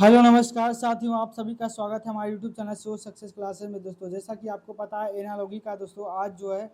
Hello नमस्कार साथियों, आप सभी का स्वागत है हमारे YouTube channel show success classes में। दोस्तों जैसा कि आपको पता है एनालॉगी का दोस्तों आज जो है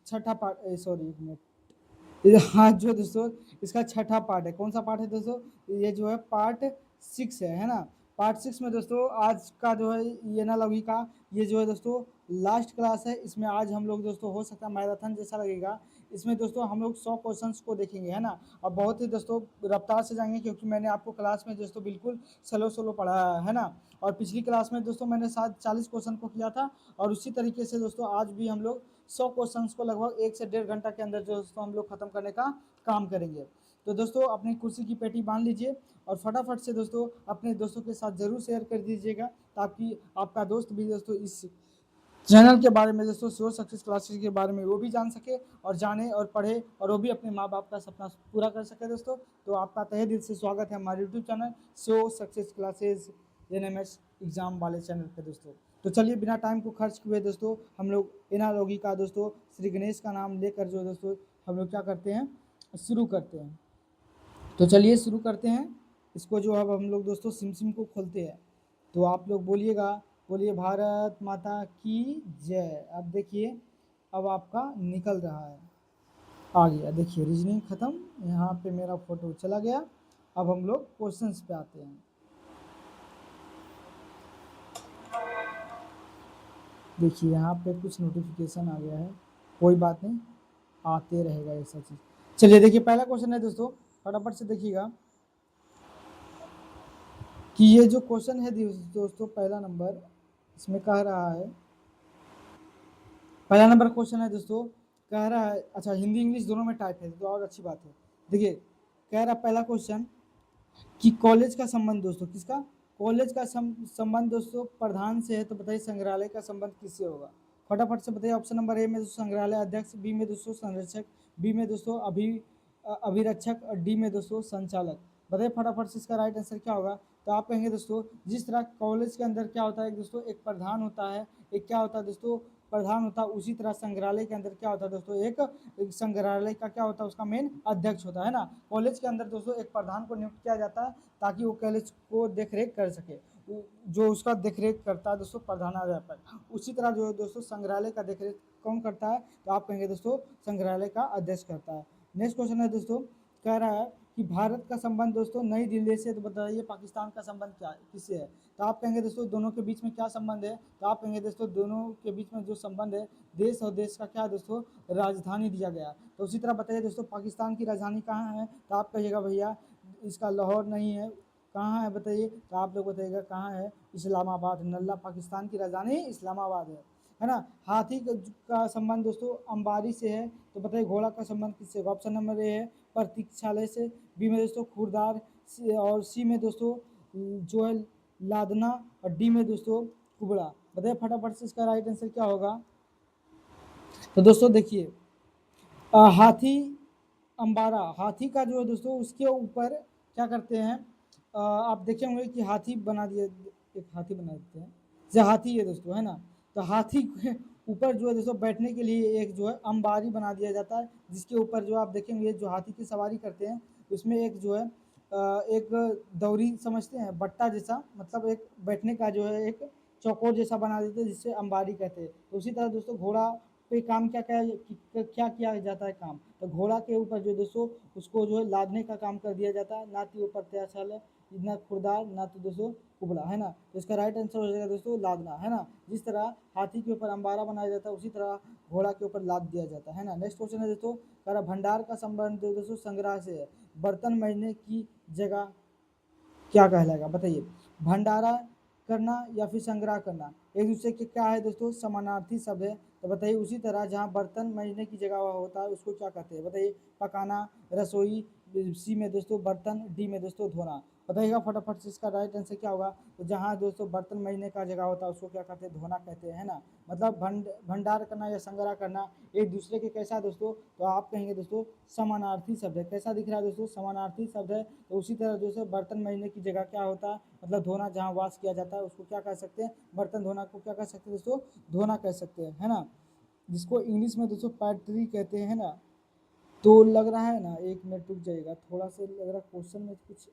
छठा पार्ट, सॉरी एक मिनट, आज जो दोस्तों इसका छठा पार्ट है। कौन सा पार्ट है दोस्तों? ये जो है पार्ट 6 है ना। पार्ट 6 में दोस्तों आज का जो है ये एनालॉगी का ये जो है दोस्तों लास्ट क्लास है। इसमें आज हम लोग दोस्तों हो सकता है मैराथन जैसा लगेगा। इसमें दोस्तों हम लोग 100 क्वेश्चंस को देखेंगे, है ना। और बहुत ही दोस्तों रफ्तार से जाएंगे क्योंकि मैंने आपको क्लास में दोस्तों बिल्कुल स्लो स्लो पढ़ाया है ना। और पिछली क्लास में दोस्तों मैंने साथ 40 क्वेश्चन को किया था और उसी तरीके से दोस्तों आज भी हम लोग 100 क्वेश्चंस को लगभग 1 से 1.5 घंटा के अंदर जो दोस्तों हम लोग खत्म करने का काम करेंगे। तो दोस्तों अपनी कुर्सी की पेटी बांध लीजिए और फटाफट से दोस्तों अपने दोस्तों के साथ जरूर शेयर कर दीजिएगा ताकि आपका दोस्त भी दोस्तों इस चैनल के बारे में दोस्तों शो सक्सेस क्लासेस के बारे में वो भी जान सके और जाने और पढ़े और वो भी अपने माँ बाप का सपना पूरा कर सके दोस्तों। तो आपका तहे दिल से स्वागत है हमारे YouTube channel show success classes NMS exam वाले चैनल पे दोस्तों। तो चलिए बिना टाइम को खर्च हुए दोस्तों हम लोग एनालॉगी का दोस्तों श्री गणेश का नाम लेकर जो दोस्तों हम लोग क्या करते हैं, शुरू करते हैं। तो चलिए शुरू करते हैं इसको। जो अब हम लोग दोस्तों सिम को खोलते हैं तो आप लोग बोलिएगा, बोलिए भारत माता की जय। अब देखिए अब आपका निकल रहा है, आ गया। देखिए रीजनिंग खत्म, यहाँ पे मेरा फोटो चला गया। अब हम लोग क्वेश्चंस पे आते हैं। देखिए यहाँ पे कुछ नोटिफिकेशन आ गया है, कोई बात नहीं, आते रहेगा ऐसा चीज। चलिए देखिए पहला क्वेश्चन है दोस्तों, फटाफट से देखिएगा कि ये जो क्वेश्चन है दोस्तों पहला नंबर इसमें कह रहा है, पहला नंबर क्वेश्चन है दोस्तों कह रहा है, अच्छा हिंदी इंग्लिश दोनों में टाइप है तो और अच्छी बात है। देखिए कह रहा पहला क्वेश्चन कि कॉलेज का संबंध दोस्तों किसका, कॉलेज का संबंध दोस्तों प्रधान से है। तो बताइए संग्रहालय का संबंध किससे होगा? फटाफट से बताइए। ऑप्शन नंबर ए में दोस्तों संग्रहालय अध्यक्ष, बी में दोस्तों संरक्षक, बी में दोस्तों अभिरक्षक और डी में दोस्तों संचालक। बताइए फटाफट से इसका राइट आंसर क्या होगा? तो आप कहेंगे दोस्तों जिस तरह कॉलेज के अंदर क्या होता है दोस्तों, एक प्रधान होता है, एक क्या होता है दोस्तों प्रधान होता है, उसी तरह संग्रहालय के अंदर क्या होता है दोस्तों, एक संग्रहालय का क्या होता है उसका मेन अध्यक्ष होता है ना। कॉलेज के अंदर दोस्तों एक प्रधान को नियुक्त किया जाता है ताकि वो कॉलेज को देखरेख कर सके। जो उसका देखरेख करता है दोस्तों प्रधानाध्यापक। उसी तरह जो है दोस्तों संग्रहालय का देखरेख कौन करता है? तो आप कहेंगे दोस्तों संग्रहालय का अध्यक्ष करता है। नेक्स्ट क्वेश्चन है दोस्तों, कह रहा है कि भारत का संबंध दोस्तों नई दिल्ली से, तो बताइए पाकिस्तान का संबंध क्या है, किससे है? तो आप कहेंगे दोस्तों दोनों के बीच में क्या संबंध है? तो आप कहेंगे दोस्तों दोनों के बीच में जो संबंध है देश और देश का क्या दोस्तों राजधानी दिया गया। तो उसी तरह बताइए दोस्तों पाकिस्तान की राजधानी कहाँ है? तो आप कहिएगा भैया इसका लाहौर नहीं है, कहाँ है बताइए? तो आप लोग बताइएगा कहाँ है, इस्लामाबाद। नल्ला पाकिस्तान की राजधानी इस्लामाबाद है ना। हाथी का संबंध दोस्तों अंबारी से है। तो बताइए घोड़ा का संबंध किससे? ऑप्शन नंबर ए है प्रतीक्षालय से, बी में दोस्तों खुरदार और सी में दोस्तों जो है लादना और डी में दोस्तों कुबड़ा। बताइए फटाफट से इसका राइट आंसर क्या होगा? तो दोस्तों देखिए हाथी अंबारा, हाथी का जो है दोस्तों उसके ऊपर क्या करते हैं, आप देखे होंगे कि हाथी बना दिया, एक हाथी बना देते हैं जैसे हाथी है दोस्तों, है ना। तो हाथी के ऊपर जो है दोस्तों बैठने के लिए एक जो है अंबारी बना दिया जाता है जिसके ऊपर जो आप देखेंगे जो हाथी की सवारी करते हैं उसमें एक जो है एक दौरी समझते हैं बट्टा जैसा, मतलब एक बैठने का जो है एक चौकोर जैसा बना देते हैं जिससे अंबारी कहते हैं। तो उसी तरह दोस्तों घोड़ा पे काम क्या क्या किया जाता है काम? तो घोड़ा के ऊपर जो दोस्तों उसको जो है लादने का काम कर दिया जाता है, ना कि वो प्रत्याशालय, ना खुरदार, ना तो दोस्तों कुबड़ा, है ना। तो इसका राइट आंसर हो जाएगा दोस्तों लादना, है ना। जिस तरह हाथी के ऊपर अंबारा बनाया जाता है उसी तरह घोड़ा के ऊपर लाद दिया जाता है ना। नेक्स्ट क्वेश्चन है दोस्तों, कह रहा भंडार का संबंध जो दोस्तों संग्रह से है। बर्तन मजने की जगह क्या कहलाएगा? बताइए भंडारा करना या फिर संग्रह करना एक दूसरे के क्या है दोस्तों, समानार्थी शब्द है। तो बताइए उसी तरह जहाँ बर्तन मजने की जगह होता है उसको क्या कहते हैं? बताइए पकाना, रसोई, सी में दोस्तों बर्तन, डी में दोस्तों धोना। बताइएगा फटाफट से इसका राइट आंसर क्या होगा? तो जहाँ दोस्तों बर्तन मजने का जगह होता है उसको क्या कहते हैं? धोना कहते हैं, है ना। मतलब भंडार करना या संग्रह करना एक दूसरे के कैसा दोस्तों, तो आप कहेंगे दोस्तों समानार्थी शब्द है। कैसा दिख रहा है दोस्तों? समानार्थी शब्द है। तो उसी तरह दोस्तों बर्तन मजने की जगह क्या होता है, मतलब धोना, जहाँ वाश किया जाता है उसको क्या कह सकते हैं? बर्तन धोना को क्या कह सकते हैं दोस्तों? धोना कह सकते हैं, है ना। जिसको इंग्लिश में दोस्तों पैट्री कहते हैं ना। तो लग रहा है ना, एक मिनट रुक जाइएगा, थोड़ा सा लग रहा क्वेश्चन में कुछ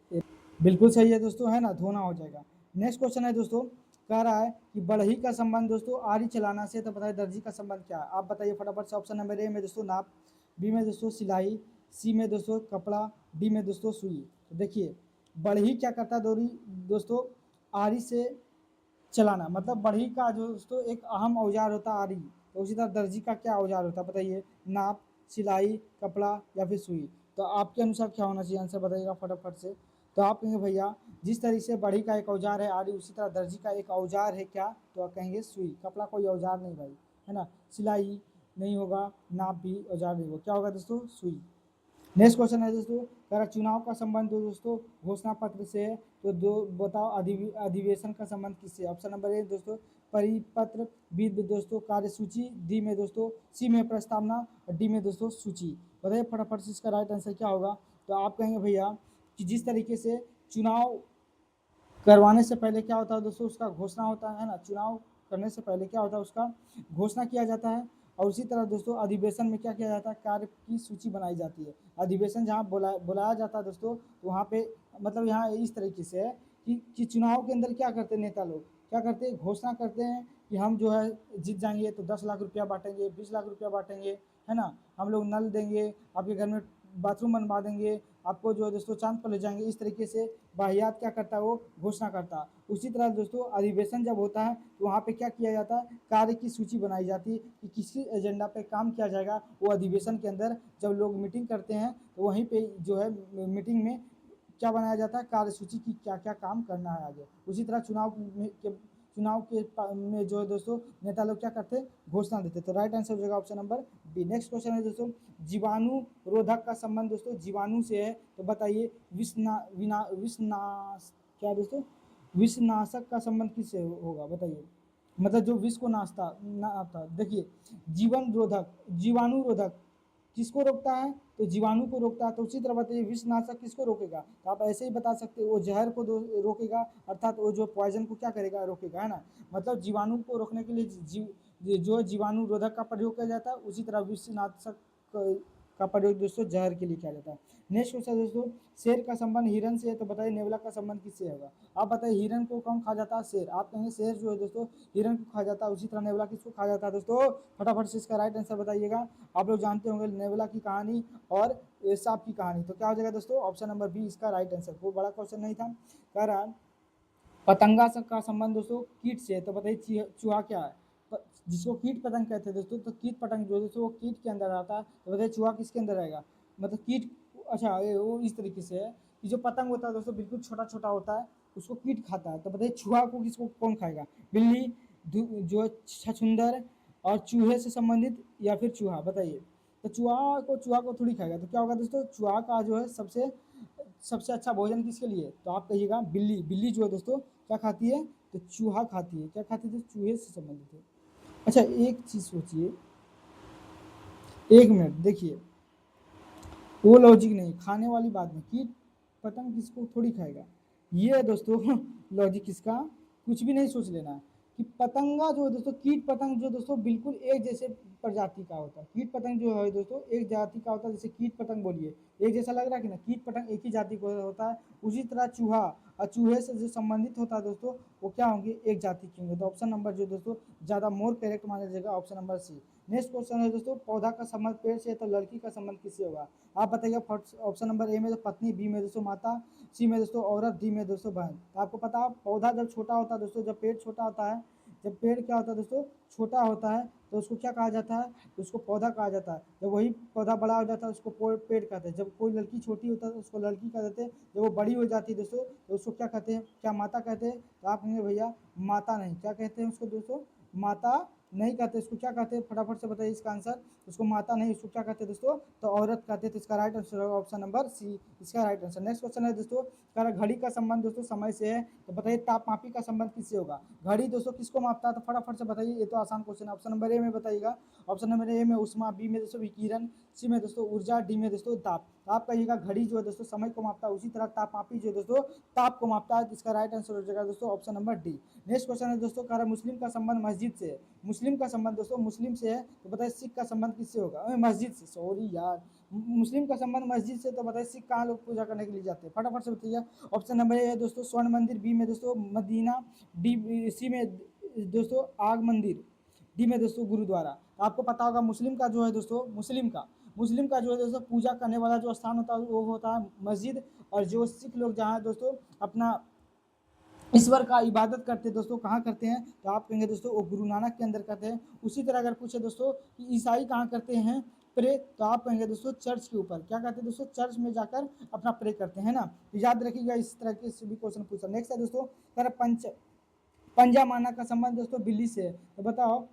बिल्कुल सही है दोस्तों, है ना, धोना हो जाएगा। नेक्स्ट क्वेश्चन है दोस्तों, कह रहा है कि बढ़ई का संबंध दोस्तों आरी चलाना से, तो बताइए दर्जी का संबंध क्या है? आप बताइए फटाफट से। ऑप्शन नंबर ए में दोस्तों नाप, बी में दोस्तों सिलाई, सी में दोस्तों कपड़ा, डी में दोस्तों सुई। तो देखिए बढ़ई क्या करता है दोस्तों, आरी से चलाना, मतलब बढ़ई का जो दोस्तों एक अहम औजार होता है आरी। तो उसी तरह दर्जी का क्या औजार होता है बताइए? नाप, सिलाई, कपड़ा या फिर सुई। तो आपके अनुसार क्या होना चाहिए? आंसर बताइएगा फटाफट से। तो आप कहेंगे भैया जिस तरीके से बढ़ई का एक औजार है आरी, उसी तरह दर्जी का एक औजार है क्या? तो आप कहेंगे सुई। कपड़ा कोई औजार नहीं भाई, है ना। सिलाई नहीं होगा, नाप भी औजार नहीं होगा, क्या होगा दोस्तों? सुई। नेक्स्ट क्वेश्चन है दोस्तों, कह रहा चुनाव का संबंध दोस्तों घोषणा पत्र से है, तो दो बताओ अधिवेशन का संबंध किससे? ऑप्शन नंबर ए दोस्तों परिपत्र, बी में दोस्तों कार्यसूची, डी में दोस्तों, सी में प्रस्तावना और डी में दोस्तों सूची। बताइए फटाफट से इसका राइट आंसर क्या होगा? तो आप कहेंगे भैया कि जिस तरीके से चुनाव करवाने से पहले क्या होता है दोस्तों, उसका घोषणा होता है ना। चुनाव करने से पहले क्या होता है, उसका घोषणा किया जाता है। और उसी तरह दोस्तों अधिवेशन में क्या किया जाता है, कार्य की सूची बनाई जाती है। अधिवेशन जहाँ बुलाया जाता है दोस्तों, तो वहाँ पे मतलब यहाँ इस तरीके से है कि चुनाव के अंदर क्या करते हैं नेता लोग, क्या करते हैं, घोषणा करते हैं कि हम जो है जीत जाएंगे तो 10 लाख रुपया बांटेंगे, 20 लाख रुपया बांटेंगे, है ना। हम लोग नल देंगे, आपके घर में बाथरूम बनवा देंगे, आपको जो है दोस्तों चांद पर ले जाएंगे। इस तरीके से वाहियात क्या करता है, वो घोषणा करता है। उसी तरह दोस्तों अधिवेशन जब होता है तो वहाँ पे क्या किया जाता है, कार्य की सूची बनाई जाती है कि किसी एजेंडा पे काम किया जाएगा। वो अधिवेशन के अंदर जब लोग मीटिंग करते हैं तो वहीं पे जो है मीटिंग में क्या बनाया जाता है, कार्यसूची की क्या क्या काम करना है आगे। उसी तरह चुनाव में जो है दोस्तों नेता लोग क्या करते हैं, घोषणा देते। तो राइट आंसर हो जाएगा option number B. Next question है दोस्तों, जीवाणु रोधक का संबंध दोस्तों जीवाणु से है, तो बताइए विषनाश क्या दोस्तों, विषनाशक का संबंध किससे होगा बताइए? मतलब जो विष को नापता। देखिए जीवाणु रोधक किसको रोकता है, तो जीवाणु को रोकता है। तो उसी तरह बताइए विषनाशक किसको रोकेगा? तो आप ऐसे ही बता सकते हो, वो जहर को रोकेगा, अर्थात वो जो पॉइजन को क्या करेगा, रोकेगा, है ना। मतलब जीवाणु को रोकने के लिए जो जीवाणु रोधक का प्रयोग किया जाता है, उसी तरह विषनाशक का प्रयोग दोस्तों जहर के लिए किया जाता है। नेक्स्ट क्वेश्चन दोस्तों, शेर का संबंध हिरन से है, तो बताइए नेवला का संबंध किससे होगा? आप बताइए हिरन को कौन खा जाता है? शेर। आप कहेंगे शेर जो है दोस्तों हिरन को खा जाता है। उसी तरह नेवला किसको खा जाता है दोस्तों? फटाफट से इसका राइट आंसर बताइएगा। आप लोग जानते होंगे नेवला की कहानी और सांप की कहानी। तो क्या हो जाएगा दोस्तों? ऑप्शन नंबर बी इसका राइट आंसर। वो बड़ा क्वेश्चन नहीं था। कह रहा पतंगा का संबंध दोस्तों कीट से है, तो बताइए चूहा क्या है? जिसको कीट पतंग कहते हैं दोस्तों, तो कीट पतंग जो दोस्तों वो कीट के अंदर आता है। तो बताइए चूहा किसके अंदर आएगा? मतलब कीट, अच्छा वो इस तरीके से है कि जो पतंग होता है दोस्तों बिल्कुल छोटा छोटा होता है, उसको कीट खाता है। तो बताइए चूहा को किसको कौन खाएगा? बिल्ली, जो छछुंदर और चूहे से संबंधित, या फिर चूहा? बताइए। तो चूहा को थोड़ी खाएगा। तो क्या होगा दोस्तों, चूहा का जो है सबसे सबसे अच्छा भोजन किसके लिए? तो आप कहिएगा बिल्ली। बिल्ली जो है दोस्तों क्या खाती है, तो चूहा खाती है। क्या खाती है? तो चूहे से संबंधित है। अच्छा एक चीज सोचिए, एक मिनट देखिए, वो लॉजिक नहीं, खाने वाली बात नहीं, कीट पतंग किसको थोड़ी खाएगा, ये है दोस्तों लॉजिक किसका, कुछ भी नहीं सोच लेना कि पतंगा जो है दोस्तों, कीट पतंग जो दोस्तों बिल्कुल एक जैसे प्रजाति का होता है। कीट पतंग जो है दोस्तों एक जाति का होता है। जैसे कीट पतंग बोलिए, एक जैसा लग रहा है कि ना, कीट पतंग एक ही जाति का होता है। उसी तरह चूहा और चूहे से जो संबंधित होता है दोस्तों, वो क्या होंगे, एक जाति के होंगे। तो ऑप्शन नंबर जो दोस्तों ज्यादा मोर करेक्ट माना जाएगा, option number C. Next question है दोस्तों, पौधा का संबंध पेड़ से है, तो लड़की का संबंध किससे होगा? आप बताइए। ऑप्शन नंबर ए में तो पत्नी, बी में दोस्तों माता, सी में दोस्तों औरत, डी में दोस्तों बहन। तो आपको पता है पौधा जब छोटा होता है दोस्तों, जब पेड़ छोटा होता है, जब पेड़ क्या होता है दोस्तों, छोटा होता है, तो उसको क्या कहा जाता है, उसको पौधा कहा जाता है। जब वही पौधा बड़ा हो जाता है उसको पेड़ कहते हैं। जब कोई लड़की छोटी होता है तो उसको लड़की कह देते हैं। जब वो बड़ी हो जाती है दोस्तों तो उसको क्या कहते हैं, क्या माता कहते हैं? तो आप कहेंगे भैया माता नहीं, क्या कहते हैं उसको दोस्तों, माता नहीं कहते। इसको क्या कहते हैं फटाफट से बताइए इसका आंसर। उसको माता नहीं, उसको क्या कहते हैं दोस्तों, तो औरत कहते हैं। तो इसका राइट आंसर होगा ऑप्शन नंबर सी, इसका राइट आंसर। नेक्स्ट क्वेश्चन है दोस्तों, कह घड़ी का संबंध दोस्तों समय से है, तो बताइए तापमापी का संबंध किससे होगा? घड़ी दोस्तों किसको मापता है? तो फटाफट से बताइए, ये तो आसान क्वेश्चन है। ऑप्शन नंबर ए में बताइएगा। ऑप्शन नंबर ए में उष्मा, बी में दोस्तों विकिरण, सी में दोस्तों ऊर्जा, डी में दोस्तों ताप। तो आप कहिएगा घड़ी जो है दोस्तों समय को मापता है, उसी तरह तापमापी जो है दोस्तों ताप को मापता है। इसका राइट आंसर हो जाएगा दोस्तों option number D. Next question है दोस्तों, कह रहा मुस्लिम का संबंध मस्जिद से है। मुस्लिम का संबंध दोस्तों मुस्लिम से है, तो बताइए सिख का संबंध किससे होगा? मस्जिद से, सॉरी यार, मुस्लिम का संबंध मस्जिद से, तो बताइए सिख कहाँ लोग पूजा करने के लिए जाते हैं, फटाफट से बताइए। ऑप्शन नंबर ए है दोस्तों स्वर्ण मंदिर, बी में दोस्तों मदीना, डी सी में दोस्तों आग मंदिर, डी में दोस्तों गुरुद्वारा। तो आपको पता होगा मुस्लिम का जो है दोस्तों, मुस्लिम का जो है दोस्तों पूजा करने वाला जो स्थान होता है वो होता है मस्जिद, और जो सिख लोग जहाँ दोस्तों अपना ईश्वर का इबादत करते हैं दोस्तों, कहाँ करते हैं, तो आप कहेंगे दोस्तों वो गुरु नानक के अंदर करते हैं। उसी तरह अगर पूछे दोस्तों कि ईसाई कहाँ करते हैं प्रे, तो आप कहेंगे दोस्तों चर्च के ऊपर, क्या करते हैं दोस्तों, चर्च में जाकर अपना प्रे करते हैं ना। तो याद रखिएगा, इस तरह के भी क्वेश्चन पूछा। नेक्स्ट है दोस्तों, कर पंजा माना का संबंध दोस्तों बिल्ली से है, तो बताओ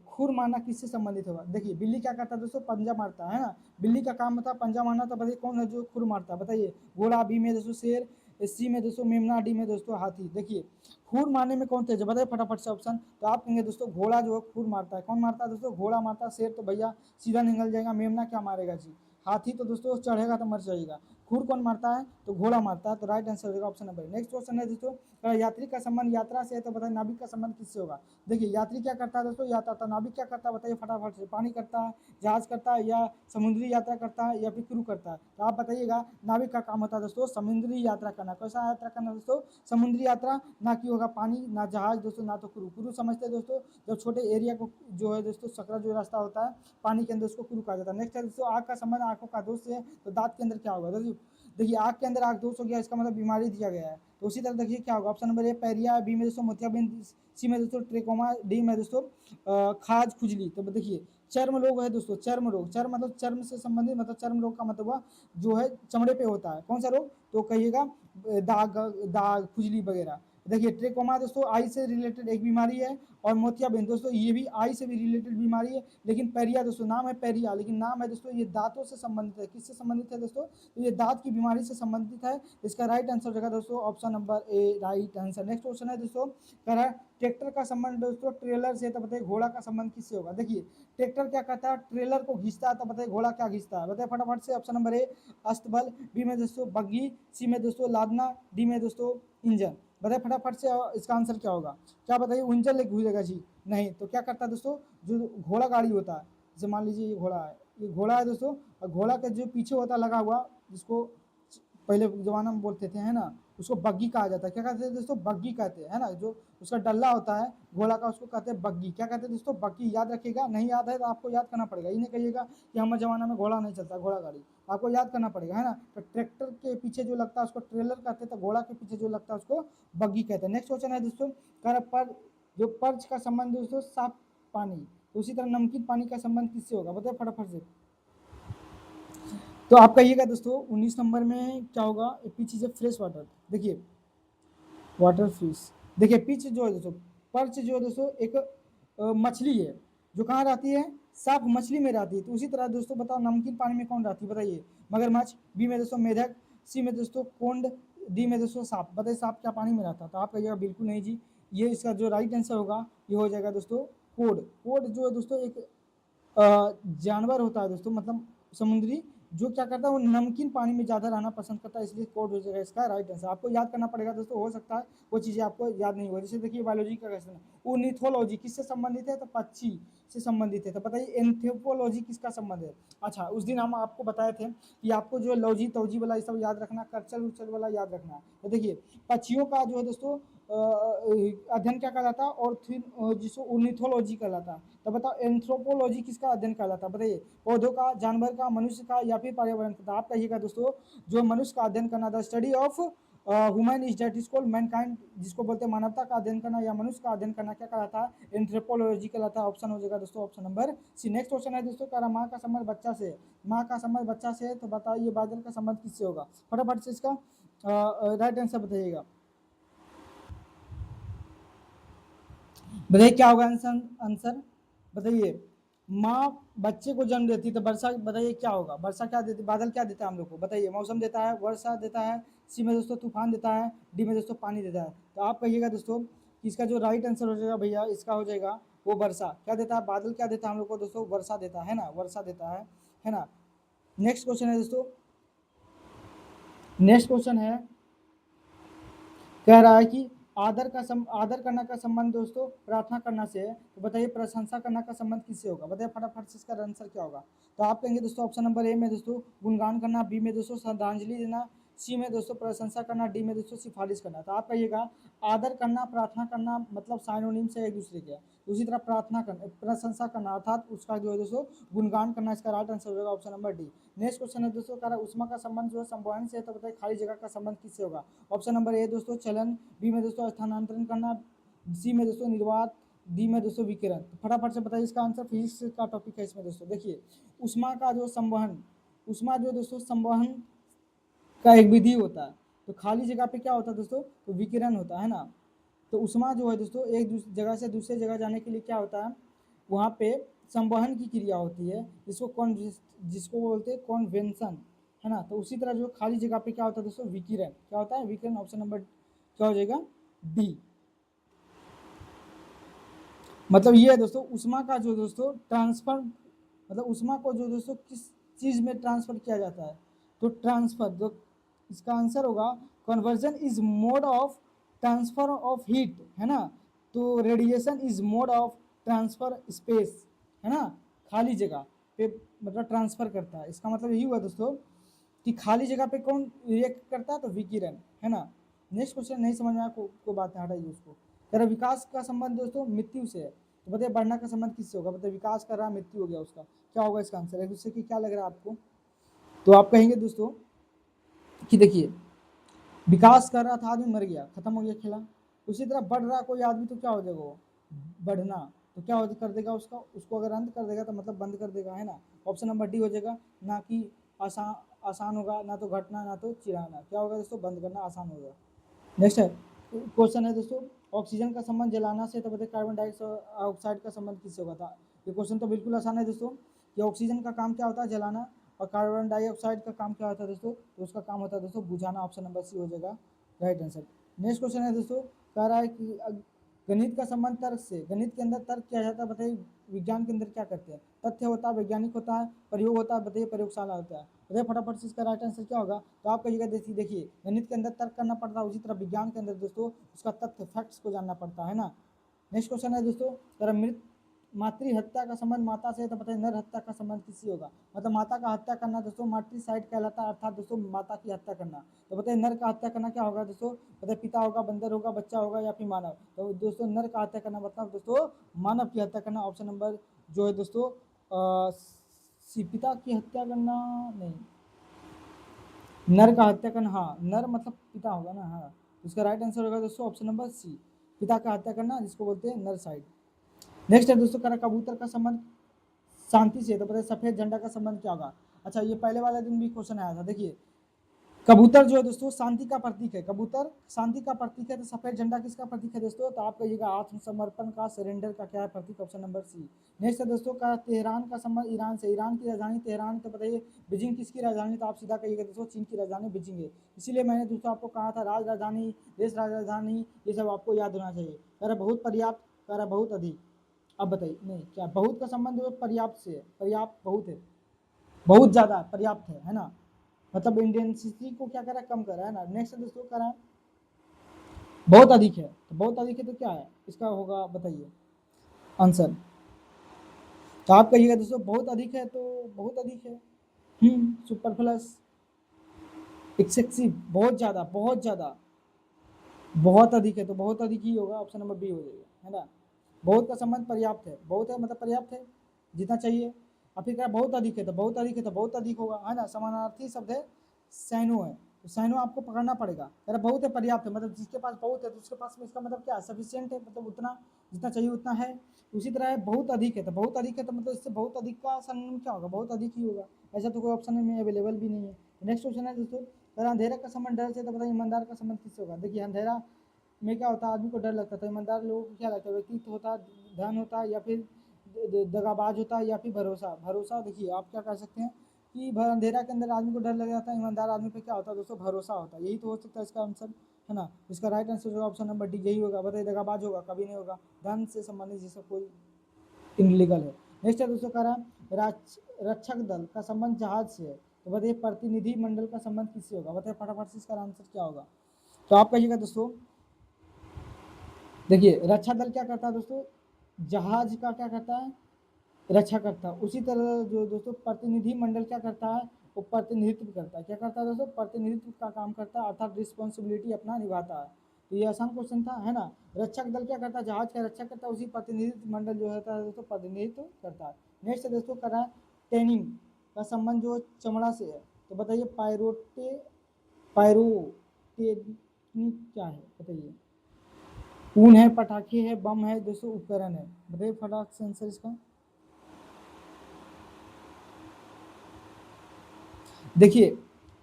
खुर मारना किससे संबंधित होगा। देखिए बिल्ली क्या करता है दोस्तों, पंजा मारता है ना, बिल्ली का काम होता है पंजा मारना, तो बताइए कौन है जो खुर मारता है, बताइए घोड़ा, बी में दोस्तों शेर, सी में दोस्तों मेमना, डी में दोस्तों हाथी। देखिए खुर मारने में कौन तेज है, बताइए फटाफट से ऑप्शन। तो आप कहेंगे दोस्तों घोड़ा जो है खुर मारता है, कौन मारता है दोस्तों, घोड़ा मारता है। शेर तो भैया सीधा निकल जाएगा, मेमना क्या मारेगा जी, हाथी तो दोस्तों चढ़ेगा तो मर जाएगा। खुर कौन मारता है, तो घोड़ा मारता है। तो राइट आंसर हो जाएगा ऑप्शन नंबर। नेक्स्ट क्वेश्चन है दोस्तों, यात्री का संबंध यात्रा से है, तो बताइए नाविक का संबंध किससे होगा। देखिए यात्री क्या करता है दोस्तों, यात्रा था। नाविक क्या करता है बताइए फटाफट से, पानी करता है, जहाज करता है, या समुद्री यात्रा करता है, या फिर क्रू करता है। तो आप बताइएगा नाविक का काम होता है दोस्तों समुद्री यात्रा करना। कैसा यात्रा करना दोस्तों, समुद्री यात्रा, ना कि होगा पानी, ना जहाज दोस्तों, ना तो क्रू समझते हैं दोस्तों, जब छोटे एरिया को जो है दोस्तों सकरा जो रास्ता होता है पानी के अंदर, उसको क्रू कहा जाता है। नेक्स्ट है दोस्तों, आँख का संबंध आँखों का दोष से है, तो दांत के अंदर क्या होगा देखिए आँख के अंदर आँख दोष हो गया, इसका मतलब बीमारी दिया गया है। तो उसी तरह देखिए क्या होगा, ऑप्शन नंबर ए पैरिया, बी में दोस्तों मोतियाबिंद, सी में दोस्तों ट्रेकोमा, डी में दोस्तों खाज खुजली। तो देखिए चर्म रोग है दोस्तों, चर्म रोग, चर्म मतलब चर्म से संबंधित, मतलब चर्म रोग का मतलब हुआ जो है चमड़े पे होता है, कौन सा रोग, तो कहिएगा दाग, दाग खुजली वगैरह। देखिए ट्रेकोमा दोस्तों आई से रिलेटेड एक बीमारी है, और मोतियाबिंद दोस्तों ये भी आई से भी रिलेटेड बीमारी है। लेकिन पैरिया दोस्तों नाम है पैरिया, लेकिन नाम है दोस्तों ये दांतों से संबंधित है। किससे संबंधित है दोस्तों, तो ये दांत की बीमारी से संबंधित है। इसका राइट आंसर रहेगा दोस्तों ऑप्शन नंबर ए, राइट आंसर। नेक्स्ट क्वेश्चन है दोस्तों, कह रहा है ट्रैक्टर का संबंध दोस्तों ट्रेलर से, तो बताइए घोड़ा का संबंध किससे होगा। देखिए ट्रैक्टर क्या करता है, ट्रेलर को घींचता है, तो बताइए घोड़ा क्या घींचता है, बताइए फटाफट से। ऑप्शन नंबर ए अस्तबल, बी में दोस्तों बग्गी, सी में दोस्तों लादना, डी में दोस्तों इंजन। बताइए फटाफट से इसका आंसर क्या होगा, क्या बताइए इंजन लेके घूमेगा जी, नहीं। तो क्या करता है दोस्तों, जो घोड़ा गाड़ी होता है, जैसे मान लीजिए ये घोड़ा है, ये घोड़ा है दोस्तों, और घोड़ा के जो पीछे होता है लगा हुआ, जिसको पहले जमाना में बोलते थे है ना, उसको बग्गी कहा जाता है। क्या कहते हैं दोस्तों, बग्गी कहते हैं, है ना, जो उसका डल्ला होता है घोड़ा का, उसको कहते हैं बग्गी। क्या कहते हैं दोस्तों, बग्गी। याद रखिएगा, नहीं याद है तो आपको याद करना पड़ेगा, ये नहीं कहिएगा कि हमारे जमाना में घोड़ा नहीं चलता, घोड़ा गाड़ी आपको याद करना पड़ेगा, है ना। तो ट्रैक्टर के पीछे जो लगता है उसको ट्रेलर कहते हैं, तो घोड़ा के पीछे जो लगता है उसको बग्गी कहते हैं। नेक्स्ट क्वेश्चन है दोस्तों, पर जो पर्च का संबंध दोस्तों साफ पानी, तो उसी तरह नमकीन पानी का संबंध किससे होगा, बताइए फटाफट से। तो आप कहिएगा दोस्तों 19 नंबर में क्या होगा, pitch is a fresh water. देखिए वाटर फिश, देखिए पिच जो है दोस्तों, पर्च जो है दोस्तों एक मछली है, जो कहाँ रहती है, साफ मछली में रहती है। तो उसी तरह दोस्तों बताओ नमकीन पानी में कौन रहती है, बताइए मगरमच्छ, बी में दोस्तों मेढक, सी में दोस्तों कोंड, डी में दोस्तों सांप। बताइए सांप क्या पानी में रहता है, तो आप कहिएगा बिल्कुल नहीं जी, ये इसका जो राइट आंसर होगा ये हो जाएगा दोस्तों कोड। कोड जो है दोस्तों एक जानवर होता है दोस्तों, मतलब समुद्री, जो क्या करता है वो नमकीन पानी में ज़्यादा रहना पसंद करता है, इसलिए कोड हो जाएगा इसका राइट आंसर। आपको याद करना पड़ेगा दोस्तों, हो सकता है वो चीज़ें आपको याद नहीं हो। जैसे देखिए बायोलॉजी का क्वेश्चन है, ओर्निथोलॉजी किससे संबंधित है, तो पक्षी से संबंधित है। तो बताइए एंथ्रोपोलॉजी किसका संबंध है। अच्छा उस दिन हम आपको बताए थे कि आपको जो है लॉजी तौजी वाला ये सब याद रखना, कल्चर उल्चर वाला याद रखना। तो देखिए पक्षियों का जो है दोस्तों अध्ययन क्या कहलाता है, और जिसको ऑर्निथोलॉजी कहलाता है। तो बताओ एंथ्रोपोलॉजी किसका अध्ययन कहलाता है, बताइए पौधों का, जानवर का, मनुष्य का, या फिर पर्यावरण का। आप कहिएगा दोस्तों जो मनुष्य का अध्ययन करना था, study of human is that is called Mankind, जिसको बोलते हैं मानवता का अध्ययन करना या मनुष्य का अध्ययन करना, क्या कहलाता है, एंथ्रोपोलॉजी कहलाता है। ऑप्शन हो जाएगा दोस्तों option number C. Next question है दोस्तों, कह रहा माँ का संबंध बच्चा से, माँ का संबंध बच्चा से है, तो बताइए बादल का संबंध किससे होगा, फटाफट से इसका राइट आंसर बताइएगा। बताइए क्या होगा आंसर, आंसर बताइए। माँ बच्चे को जन्म देती तो वर्षा, बताइए क्या होगा, वर्षा क्या देती, बादल क्या देता है हम लोग को, बताइए मौसम देता है, वर्षा देता है, सी में दोस्तों तूफान देता है, डी में दोस्तों पानी देता है। तो आप कहिएगा दोस्तों कि इसका जो राइट आंसर हो जाएगा भैया, इसका हो जाएगा वो वर्षा। क्या देता है, बादल क्या देता है हम लोग को दोस्तों, वर्षा देता है ना, वर्षा देता है ना। नेक्स्ट क्वेश्चन है दोस्तों, नेक्स्ट क्वेश्चन है, कह रहा है कि आदर करना का संबंध दोस्तों प्रार्थना करना से है, तो बताइए प्रशंसा करना का संबंध किससे होगा, बताइए फटाफट से इसका आंसर क्या होगा। तो आप कहेंगे दोस्तों ऑप्शन नंबर ए में दोस्तों गुणगान करना, बी में दोस्तों श्रद्धांजलि देना, सी में दोस्तों प्रशंसा करना, डी में दोस्तों सिफारिश करना। तो आप कहिएगा आदर करना प्रार्थना करना मतलब साइनोनिम से एक दूसरे के। उसी तरह प्रार्थना करना प्रशंसा करना अर्थात उसका जो है दोस्तों गुणगान करना, इसका राइट आंसर होगा option number D. Next question है दोस्तों, कह रहा है उष्मा का संबंध जो है संवहन से है, तो बताइए खाली जगह का संबंध किससे होगा। ऑप्शन नंबर ए दोस्तों चलन, बी में दोस्तों स्थानांतरण करना, सी में दोस्तों निर्वात, डी में दोस्तों विकिरण। तो फटाफट से बताइए इसका आंसर। फिजिक्स का टॉपिक है इसमें दोस्तों। देखिए उष्मा का जो संवहन, उष्मा जो दोस्तों संवहन का एक विधि होता है, तो खाली जगह पे क्या होता है दोस्तों, तो विकिरण होता है ना। तो उष्मा जो है दोस्तों एक जगह से दूसरे जगह जाने के लिए क्या होता है, वहाँ पे संवहन की क्रिया होती है, जिसको बोलते हैं कॉन्वेंशन, है ना। तो उसी तरह जो खाली जगह पे क्या होता है दोस्तों, विकिरण। क्या होता है विकिरण, ऑप्शन नंबर क्या हो जाएगा, डी। मतलब ये है दोस्तों उष्मा का जो दोस्तों ट्रांसफर, मतलब उष्मा को जो दोस्तों किस चीज़ में ट्रांसफर किया जाता है, तो ट्रांसफर जो इसका आंसर होगा conversion is mode of transfer of heat, है ना। तो radiation is mode of transfer space, है ना, खाली जगह पे मतलब ट्रांसफर करता है। इसका मतलब यही हुआ दोस्तों कि खाली जगह पे कौन रिएक्ट करता है, तो विकिरण, है ना। नेक्स्ट क्वेश्चन नहीं समझ में आया को बात है, हटाइए उसको। तेरा विकास का संबंध दोस्तों मृत्यु से है, तो बताइए बढ़ना का संबंध किससे होगा, बताइए विकास कर रहा मृत्यु हो गया उसका, क्या होगा इसका आंसर। एक दूसरे की क्या लग रहा है आपको, तो आप कहेंगे दोस्तों कि देखिए विकास कर रहा था आदमी मर गया, खत्म हो गया खेला। उसी तरह बढ़ रहा कोई आदमी तो क्या हो जाएगा वो, बढ़ना, तो क्या कर देगा उसका, उसको अगर अंत कर देगा तो मतलब बंद कर देगा, है ना। ऑप्शन नंबर डी हो जाएगा, ना कि आसान आसान होगा, ना तो घटना ना तो चिढ़ाना, क्या होगा दोस्तों, बंद करना आसान होगा। नेक्स्ट है क्वेश्चन है दोस्तों, ऑक्सीजन का संबंध जलाना से, तो बताइए कार्बन डाइऑक्साइड का संबंध किससे होगा था। ये क्वेश्चन तो बिल्कुल आसान है दोस्तों, कि ऑक्सीजन का काम क्या होता है जलाना, और कार्बन डाइऑक्साइड का काम क्या होता है दोस्तों, तो उसका काम होता है दोस्तों बुझाना। ऑप्शन नंबर सी हो जाएगा राइट आंसर। नेक्स्ट क्वेश्चन है दोस्तों, कह रहा है कि गणित का संबंध तर्क से, गणित के अंदर तर्क किया जाता है, बताइए विज्ञान के अंदर क्या करते हैं, तथ्य होता है, वैज्ञानिक होता है, प्रयोग होता है, बताइए प्रयोगशाला होता है। बताइए फटाफट से इसका राइट आंसर क्या होगा। तो आप कहिएगा देखिए गणित के अंदर तर्क करना पड़ता है, उसी तरह विज्ञान के अंदर दोस्तों उसका तथ्य फैक्ट्स को जानना पड़ता है ना। नेक्स्ट क्वेश्चन है दोस्तों, अगर मृत मातृ हत्या का संबंध माता से है, तो बताइए नर हत्या का संबंध किससे होगा। मतलब माता का हत्या करना दोस्तों मातृसाइड कहलाता है, अर्थात दोस्तों माता की हत्या करना। तो बताइए नर का हत्या करना क्या होगा दोस्तों, बताइए पिता होगा, बंदर होगा, बच्चा होगा, या फिर मानव। तो दोस्तों नर का हत्या करना मतलब दोस्तों मानव की हत्या करना। ऑप्शन नंबर जो है दोस्तों पिता की हत्या करना नहीं, नर का हत्या करना, हाँ नर मतलब पिता होगा ना, हाँ। उसका राइट आंसर होगा दोस्तों ऑप्शन नंबर सी, पिता का हत्या करना, जिसको बोलते हैं नर साइड। नेक्स्ट है दोस्तों, करा कबूतर का संबंध शांति से, तो बताइए सफेद झंडा का संबंध क्या होगा। अच्छा ये पहले वाले दिन भी क्वेश्चन आया था। देखिए कबूतर जो है दोस्तों शांति का प्रतीक है, कबूतर शांति का प्रतीक है, तो सफेद झंडा किसका प्रतीक है दोस्तों, तो आप कहिएगा आत्मसमर्पण का, सरेंडर का क्या है प्रतीक, ऑप्शन नंबर सी। नेक्स्ट है दोस्तों का तेहरान का संबंध ईरान से, ईरान की राजधानी तेहरान, तो बताइए बीजिंग किसकी राजधानी, तो आप सीधा कहिएगा दोस्तों चीन की राजधानी बीजिंग है। इसीलिए मैंने दोस्तों आपको कहा था राज राजधानी, देश राजधानी, ये सब आपको याद होना चाहिए। कह रहा बहुत पर्याप्त, कह रहा बहुत अधिक। अब बताइए नहीं क्या बहुत का संबंध पर्याप्त से है, पर्याप्त बहुत है, बहुत ज़्यादा पर्याप्त है ना। मतलब इंटेंसिटी को क्या करा, कम करा है ना। नेक्स्ट दोस्तों करा बहुत अधिक है, तो बहुत अधिक है तो क्या है इसका होगा, बताइए आंसर। तो आप कहिएगा दोस्तों बहुत अधिक है तो बहुत अधिक है, सुपरफ्लस, एक्सेसिव, बहुत ज़्यादा, बहुत ज़्यादा, बहुत अधिक है तो बहुत अधिक ही होगा, ऑप्शन नंबर बी हो जाएगा, है ना। बहुत का संबंध पर्याप्त है, बहुत है मतलब पर्याप्त है, जितना चाहिए। और फिर क्या बहुत अधिक है तो बहुत अधिक है तो बहुत अधिक होगा, है ना। समानार्थी शब्द है सैनो है, तो सैनो आपको पकड़ना पड़ेगा। अगर बहुत है पर्याप्त है, मतलब जिसके पास बहुत है तो उसके पास में इसका मतलब क्या है, सफिशियंट है, मतलब उतना जितना चाहिए उतना है। उसी तरह है बहुत अधिक है, तो बहुत अधिक है तो मतलब इससे बहुत अधिक का सन्निम क्या होगा, बहुत अधिक ही होगा। ऐसा तो कोई ऑप्शन में अवेलेबल भी नहीं है। नेक्स्ट क्वेश्चन है दोस्तों, अगर अंधेरा का संबंध डर से, तो बताइए ईमानदार का संबंध किससे होगा। देखिए अंधेरा में क्या होता है, आदमी को डर लगता है, तो ईमानदार लोगों को क्या लगता है, व्यक्तित्व होता है, धन होता है, या फिर दगाबाज होता है, या फिर भरोसा। भरोसा देखिए आप क्या कर सकते हैं कि अंधेरा के अंदर आदमी को डर लग जाता है, ईमानदार आदमी पे क्या होता है दोस्तों, भरोसा होता है। यही तो हो सकता है इसका आंसर, है ना। इसका राइट आंसर होगा ऑप्शन नंबर डी, यही होगा। बताइए दगाबाज होगा, कभी नहीं होगा, धन से संबंधित जिसका कोई इनलीगल है। नेक्स्ट है दोस्तों कह रहा है रक्षक दल का संबंध जहाज से है, तो बताइए प्रतिनिधि मंडल का संबंध किससे होगा, बताइए फटाफट से इसका आंसर क्या होगा। तो आप कहिएगा दोस्तों देखिए रक्षा दल क्या करता है दोस्तों, जहाज का क्या करता है, रक्षा करता है। उसी तरह जो दोस्तों प्रतिनिधि मंडल क्या करता है, वो प्रतिनिधित्व करता है। क्या करता है दोस्तों, प्रतिनिधित्व का काम करता है, अर्थात रिस्पॉन्सिबिलिटी अपना निभाता है। तो ये आसान क्वेश्चन था, है ना। रक्षक दल क्या करता है, जहाज का रक्षा करता है, उसी प्रतिनिधित्व मंडल जो होता है दोस्तों प्रतिनिधित्व करता है। नेक्स्ट है दोस्तों करा टैनिंग का संबंध जो चमड़ा से है। तो बताइए पायरोटेक्निक क्या है, बताइए। ऊन है, पटाखे है, बम है दोस्तों, उपकरण है। बताइए फटाक से आंसर इसका। देखिए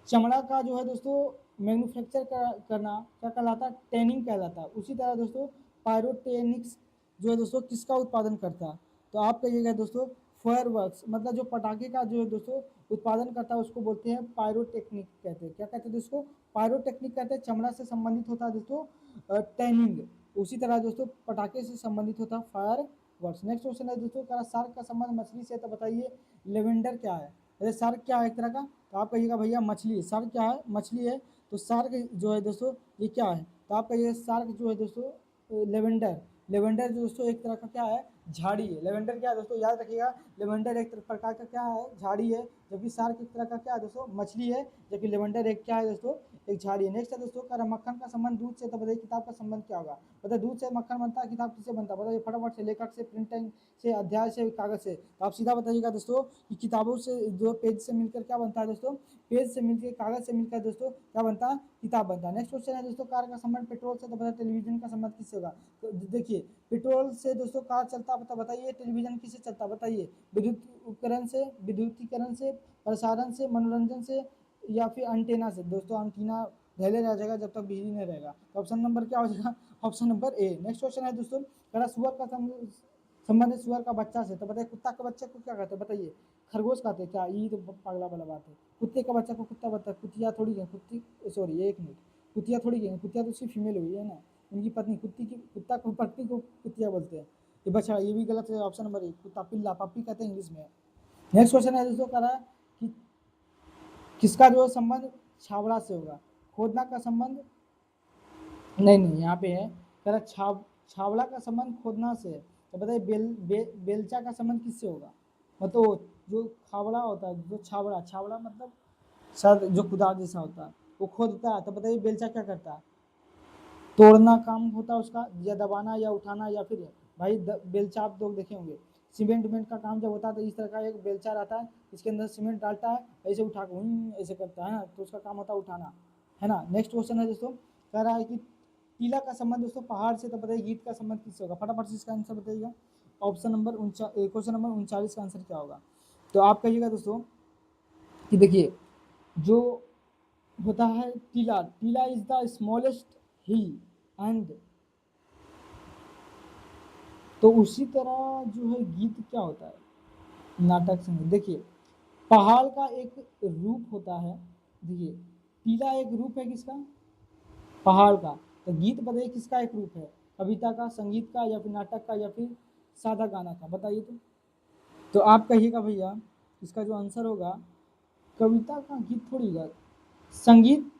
चमड़ा का जो है दोस्तों मैन्युफैक्चर करना क्या कहलाता है, टैनिंग कहलाता है। उसी तरह दोस्तों पायरोटेनिक्स जो है दोस्तों किसका उत्पादन करता है, तो आप कहिएगा दोस्तों फायरवर्क्स, मतलब जो पटाखे का जो है दोस्तों उत्पादन करता है उसको बोलते हैं पायरोटेक्निक कहते हैं। क्या कहते हैं दोस्तों, पायरोटेक्निक कहते हैं। चमड़ा से संबंधित होता है दोस्तों टैनिंग। उसी तरह दोस्तों पटाखे से संबंधित होता है फायर वर्क्स। नेक्स्ट क्वेश्चन है दोस्तों, शार्क का संबंध मछली से, तो बताइए लेवेंडर क्या है। अरे शार्क क्या है, एक तरह का, तो आप कहिएगा भैया मछली। शार्क क्या है, मछली है। तो शार्क जो है दोस्तों ये क्या है, तो आप कहिए शार्क जो है दोस्तों लेवेंडर। लेवेंडर जो दोस्तों एक तरह का क्या है, झाड़ी है। लेवेंडर क्या है दोस्तों, याद रखिएगा, लेवेंडर एक प्रकार का क्या है, झाड़ी है। जबकि शार्क एक तरह का क्या है दोस्तों, मछली है। जबकि लेवेंडर एक क्या है दोस्तों, एक झाड़ी है। नेक्स्ट है दोस्तों कर मक्खन का संबंध दूध से, तो बताइए किताब का संबंध क्या होगा। बताइए दूध से मक्खन बनता है, किताब किससे बनता है, बताइए फटाफट से, लेखक से, प्रिंटिंग से, अध्याय से, कागज से। तो आप सीधा बताइएगा दोस्तों कि किताबों से जो पेज से मिलकर क्या बनता है दोस्तों, पेज से मिलकर, कागज से मिलकर दोस्तों क्या बनता है, किताब बनता है। नेक्स्ट क्वेश्चन है दोस्तों कार का संबंध पेट्रोल से, तो बताइए टेलीविजन का संबंध किससे होगा। तो देखिए पेट्रोल से दोस्तों कार चलता है, बताइए टेलीविजन किससे चलता है, बताइए विद्युत उपकरण से, विद्युतीकरण से, प्रसारण से, मनोरंजन से, या फिर अंटेना से। दोस्तों अंटीना पहले रह जाएगा जब तक बिजली नहीं रहेगा। तो ऑप्शन नंबर क्या हो जाएगा, ऑप्शन नंबर ए। नेक्स्ट क्वेश्चन है दोस्तों कड़ा सुअर का संबंध है सुअर का बच्चा से, तो बताइए कुत्ता के बच्चे को क्या कहते हैं, बताइए खरगोश कहते हैं क्या, ये तो पागला वाला बात है। कुत्ते का बच्चा को कुत्ता बताता है, कुतिया थोड़ी है कुत्ती, सॉरी एक मिनट, कुतिया थोड़ी है, कुतिया तो उसकी फीमेल हुई है ना, उनकी पत्नी कुत्ती की, कुत्ता को पत्नी को कुतिया बोलते हैं। ये बच्चा, ये भी गलत है, ऑप्शन नंबर एक कुत्ता पिल्ला पप्पी कहते हैं इंग्लिश में। नेक्स्ट क्वेश्चन है दोस्तों कह रहा है कि किसका जो संबंध छावड़ा से होगा। खोदना का संबंध नहीं यहाँ पे है, कह रहा छावड़ा का संबंध खोदना से है। तो बताइए बेलचा का संबंध किससे होगा, मतलब जो खावड़ा होता है, जो छावड़ा, छावड़ा मतलब सर जो कुदार जैसा होता है वो खोदता है। तो बताइए बेलचा क्या करता है, तोड़ना काम होता है उसका, या दबाना या उठाना, या फिर भाई बेलचा आप लोग देखे होंगे, सीमेंट उमेंट का काम जब होता है तो इस तरह का एक बेलचा रहता है, इसके अंदर सीमेंट डालता है, ऐसे उठा के ऐसे करता है ना, तो उसका काम होता है उठाना, है ना। नेक्स्ट क्वेश्चन है दोस्तों कह रहा है कि टीला का संबंध दोस्तों पहाड़ से, तो बताइए गीत का संबंध किससे होगा, फटाफट से इसका आंसर बताइएगा। ऑप्शन नंबर क्वेश्चन नंबर 39 का आंसर क्या होगा, तो आप कहिएगा दोस्तों कि देखिए जो होता है टीला, टीला is the smallest hill and, तो उसी तरह जो है गीत क्या होता है, नाटक संगीत। देखिए पहाड़ का एक रूप होता है, देखिए टीला एक रूप है किसका, पहाड़ का। तो गीत बताइए किसका एक रूप है, कविता का, संगीत का, या फिर नाटक का, या फिर सादा गाना का, बताइए। तो आप कहिएगा भैया इसका जो आंसर होगा, कविता का गीत थोड़ी होगा, संगीत,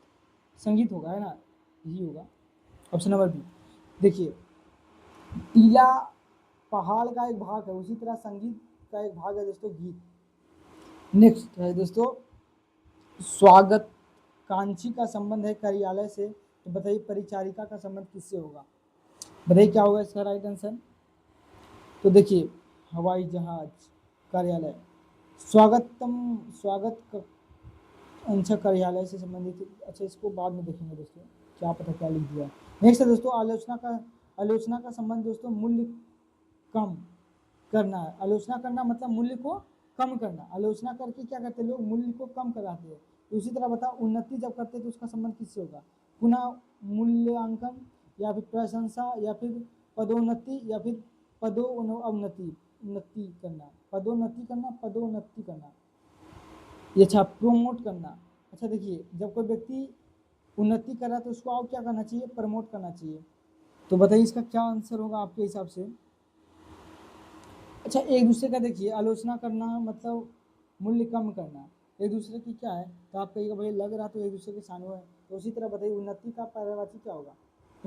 संगीत होगा, है ना, यही होगा ऑप्शन नंबर बी। देखिए टीला पहाड़ का एक भाग है, उसी तरह संगीत का एक भाग है दोस्तों गीत। नेक्स्ट है दोस्तों स्वागत कांची का संबंध है कार्यालय से, तो बताइए परिचारिका का संबंध किससे होगा, बताइए क्या होगा इसका राइट आंसर। तो देखिए हवाई जहाज कार्यालय, स्वागतम, स्वागत अच्छा कार्यालय से संबंधित, अच्छा इसको बाद में देखेंगे दोस्तों, क्या पता क्या लिख दिया। नेक्स्ट है दोस्तों आलोचना का संबंध दोस्तों मूल्य कम करना है। आलोचना करना मतलब मूल्य को कम करना, आलोचना करके क्या करते हैं लोग, मूल्य को कम कराते हैं। तो इसी तरह बताओ उन्नति जब करते हैं तो उसका संबंध किससे होगा, पुनः मूल्यांकन, या फिर प्रशंसा, या फिर पदोन्नति, या फिर पदोन्नति, उन्नति करना, पदोन्नति करना, पदोन्नति करना, ये अच्छा प्रोमोट करना। अच्छा देखिए जब कोई व्यक्ति उन्नति कर रहा है तो उसको और क्या करना चाहिए, प्रमोट करना चाहिए। तो बताइए इसका क्या आंसर होगा आपके हिसाब से। अच्छा एक दूसरे का देखिए आलोचना करना मतलब मूल्य कम करना, एक दूसरे की क्या है, तो आप कहिएगा भाई लग रहा तो एक दूसरे के सामने है। तो उसी तरह बताइए उन्नति का पर्यायवाची क्या होगा,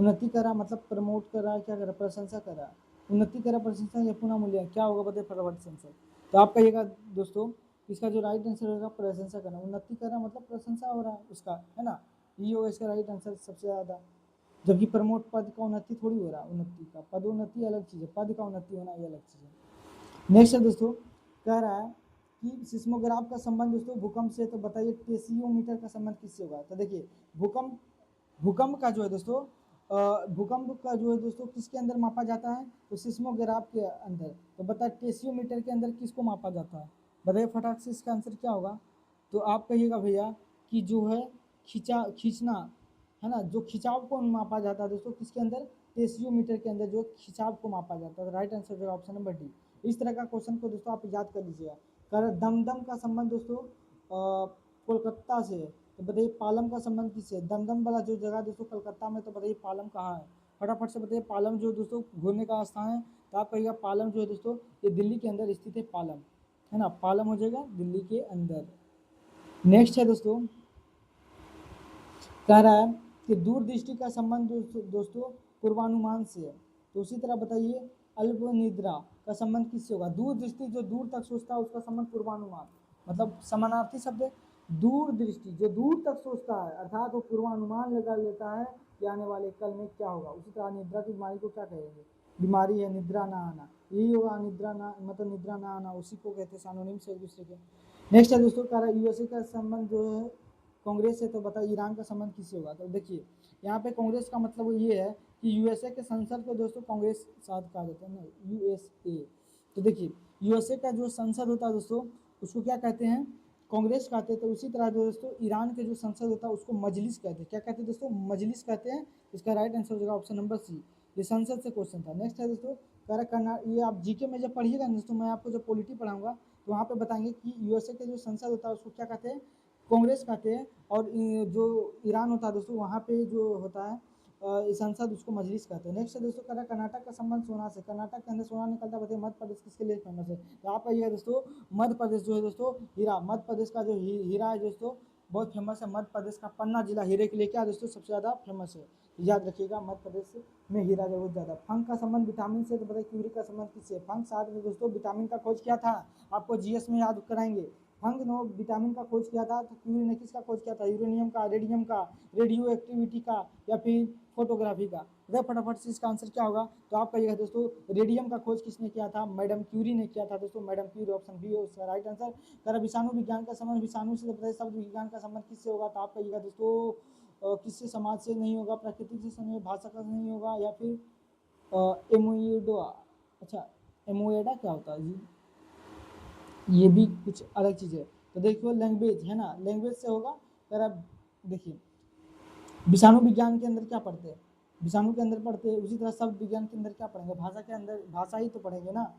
उन्नति करा मतलब प्रमोट करा, क्या करा, प्रशंसा करा, उन्नति करा, प्रशंसा या पुनः मूल्य, क्या होगा बताइए, फटाफट से आंसर। तो आप कहिएगा दोस्तों, इसका जो राइट आंसर होगा प्रशंसा करना, उन्नति करा मतलब प्रशंसा हो रहा है उसका, है ना, ये होगा इसका राइट आंसर सबसे ज्यादा। जबकि प्रमोट पद का उन्नति थोड़ी हो रहा है, उन्नति का पदोन्नति अलग चीज है, पद का उन्नति होना ये अलग चीज है। नेक्स्ट है दोस्तों, कह रहा है कि सिस्मोग्राफ का संबंध दोस्तों भूकंप से, तो बताइए टेसियोमीटर का संबंध किससे होगा। तो देखिए भूकंप भूकंप का जो है दोस्तों भूकंप का जो है दोस्तों किसके अंदर मापा जाता है, तो सिस्मोग्राफ के अंदर। तो बताए टेसियोमीटर के अंदर किसको मापा जाता है, बताइए फटाक से इसका आंसर क्या होगा। तो आप कहिएगा भैया कि जो है खींचना, है ना, जो खिंचाव को मापा जाता है दोस्तों किसके अंदर, टेसियोमीटर के अंदर जो खिंचाव को मापा जाता है। राइट आंसर होगा ऑप्शन नंबर डी। इस तरह का क्वेश्चन को दोस्तों आप याद कर लीजिएगा। कर दमदम का संबंध दोस्तों कोलकाता से, तो बताइए पालम का संबंध किससे, दमदम वाला जो जगह दोस्तों कलकत्ता में, तो बताइए पालम कहाँ है, फटाफट से बताइए। पालम जो दोस्तों घूमने का स्थान है, तो आप कहिएगा पालम जो है दोस्तों ये दिल्ली के अंदर स्थित है, पालम, है ना, पालम हो जाएगा दिल्ली के अंदर। नेक्स्ट है दोस्तों, कह रहा है कि दूरदृष्टि का संबंध दोस्तों पूर्वानुमान से है। तो उसी तरह बताइए अल्प निद्रा का संबंध किससे होगा, दूरदृष्टि जो दूर तक सोचता है उसका संबंध पूर्वानुमान, मतलब समानार्थी शब्द है। दूरदृष्टि जो दूर तक सोचता है अर्थात वो पूर्वानुमान लगा लेता है कि आने वाले कल में क्या होगा। उसी तरह निद्रा की बीमारी को क्या कहेंगे, बीमारी है निद्रा ना आना, यही होगा निद्रा ना, मतलब निद्रा ना आना, उसी को कहते हैं सानोनिम से एक दूसरे के। नेक्स्ट है दोस्तों, कह रहा है यूएसए का संबंध जो है कांग्रेस से, तो बताइए ईरान का संबंध किससे होगा। तो देखिए यहाँ पे कांग्रेस का मतलब ये है कि यूएसए के संसद को दोस्तों कांग्रेस साथ कहा जाता है ना, यूएसए। तो देखिए यूएसए का जो संसद होता है दोस्तों उसको क्या कहते हैं, कांग्रेस कहते हैं। तो उसी तरह जो दोस्तों ईरान के जो संसद होता है उसको मजलिस कहते हैं, क्या कहते हैं दोस्तों, मजलिस कहते हैं। इसका राइट आंसर हो जाएगा ऑप्शन नंबर सी। ये संसद से क्वेश्चन था। नेक्स्ट है दोस्तों, ये आप जीके में जब पढ़िएगा दोस्तों, मैं आपको जब पॉलिटी पढ़ाऊंगा तो वहाँ पे बताएंगे कि यूएसए के जो संसद होता है उसको क्या कहते हैं, कांग्रेस कहते हैं। और जो ईरान होता है दोस्तों वहाँ पे जो होता है संसद उसको मजलिस कहते हैं। नेक्स्ट है दोस्तों, कह रहा है कर्नाटक का संबंध सोना से, कर्नाटक के अंदर सोना निकलता है, बताइए मध्य प्रदेश किसके लिए फेमस है। तो आप कहिएगा दोस्तों मध्य प्रदेश जो है दोस्तों हीरा, मध्य प्रदेश का जो हीरा है दोस्तों बहुत फेमस है। मध्य प्रदेश का पन्ना जिला हीरे के लिए क्या दोस्तों सबसे ज़्यादा फेमस है, याद रखिएगा मध्य प्रदेश में हीरा जो बहुत ज़्यादा। फंग का संबंध विटामिन से, तो बताइए क्यूरी का संबंध किससे, फंग साथ में दोस्तों विटामिन का खोज किया था, आपको जीएस में याद कराएंगे। फंग ने विटामिन का खोज किया था, तो क्यूरी ने किसका खोज किया था, यूरेनियम का, रेडियम का, रेडियो एक्टिविटी का, या फिर फोटोग्राफी का। बताइए फटाफट से इसका आंसर क्या होगा। तो आप कहिएगा दोस्तों रेडियम का खोज किसने किया था, मैडम क्यूरी ने किया था दोस्तों, मैडम क्यूरी, ऑप्शन बी है उसका राइट आंसर। कर विषाणु विज्ञान का संबंध, विषाणु से बताइए शब्द विज्ञान का संबंध किससे होगा। तो आप कहिएगा दोस्तों किससे, समाज से नहीं होगा, प्रकृति से नहीं, भाषा का नहीं होगा, या फिर एमोएडा। अच्छा एमोएडा क्या होता है जी, ये भी कुछ अलग चीज़ है। तो देखिए लैंग्वेज है ना, लैंग्वेज से होगा। अगर आप देखिए विषाणु विज्ञान के अंदर क्या पढ़ते हैं, विषाणु के अंदर पढ़ते हैं, उसी तरह शब्द विज्ञान के अंदर क्या पढ़ेंगे, भाषा के अंदर भाषा ही तो पढ़ेंगे ना।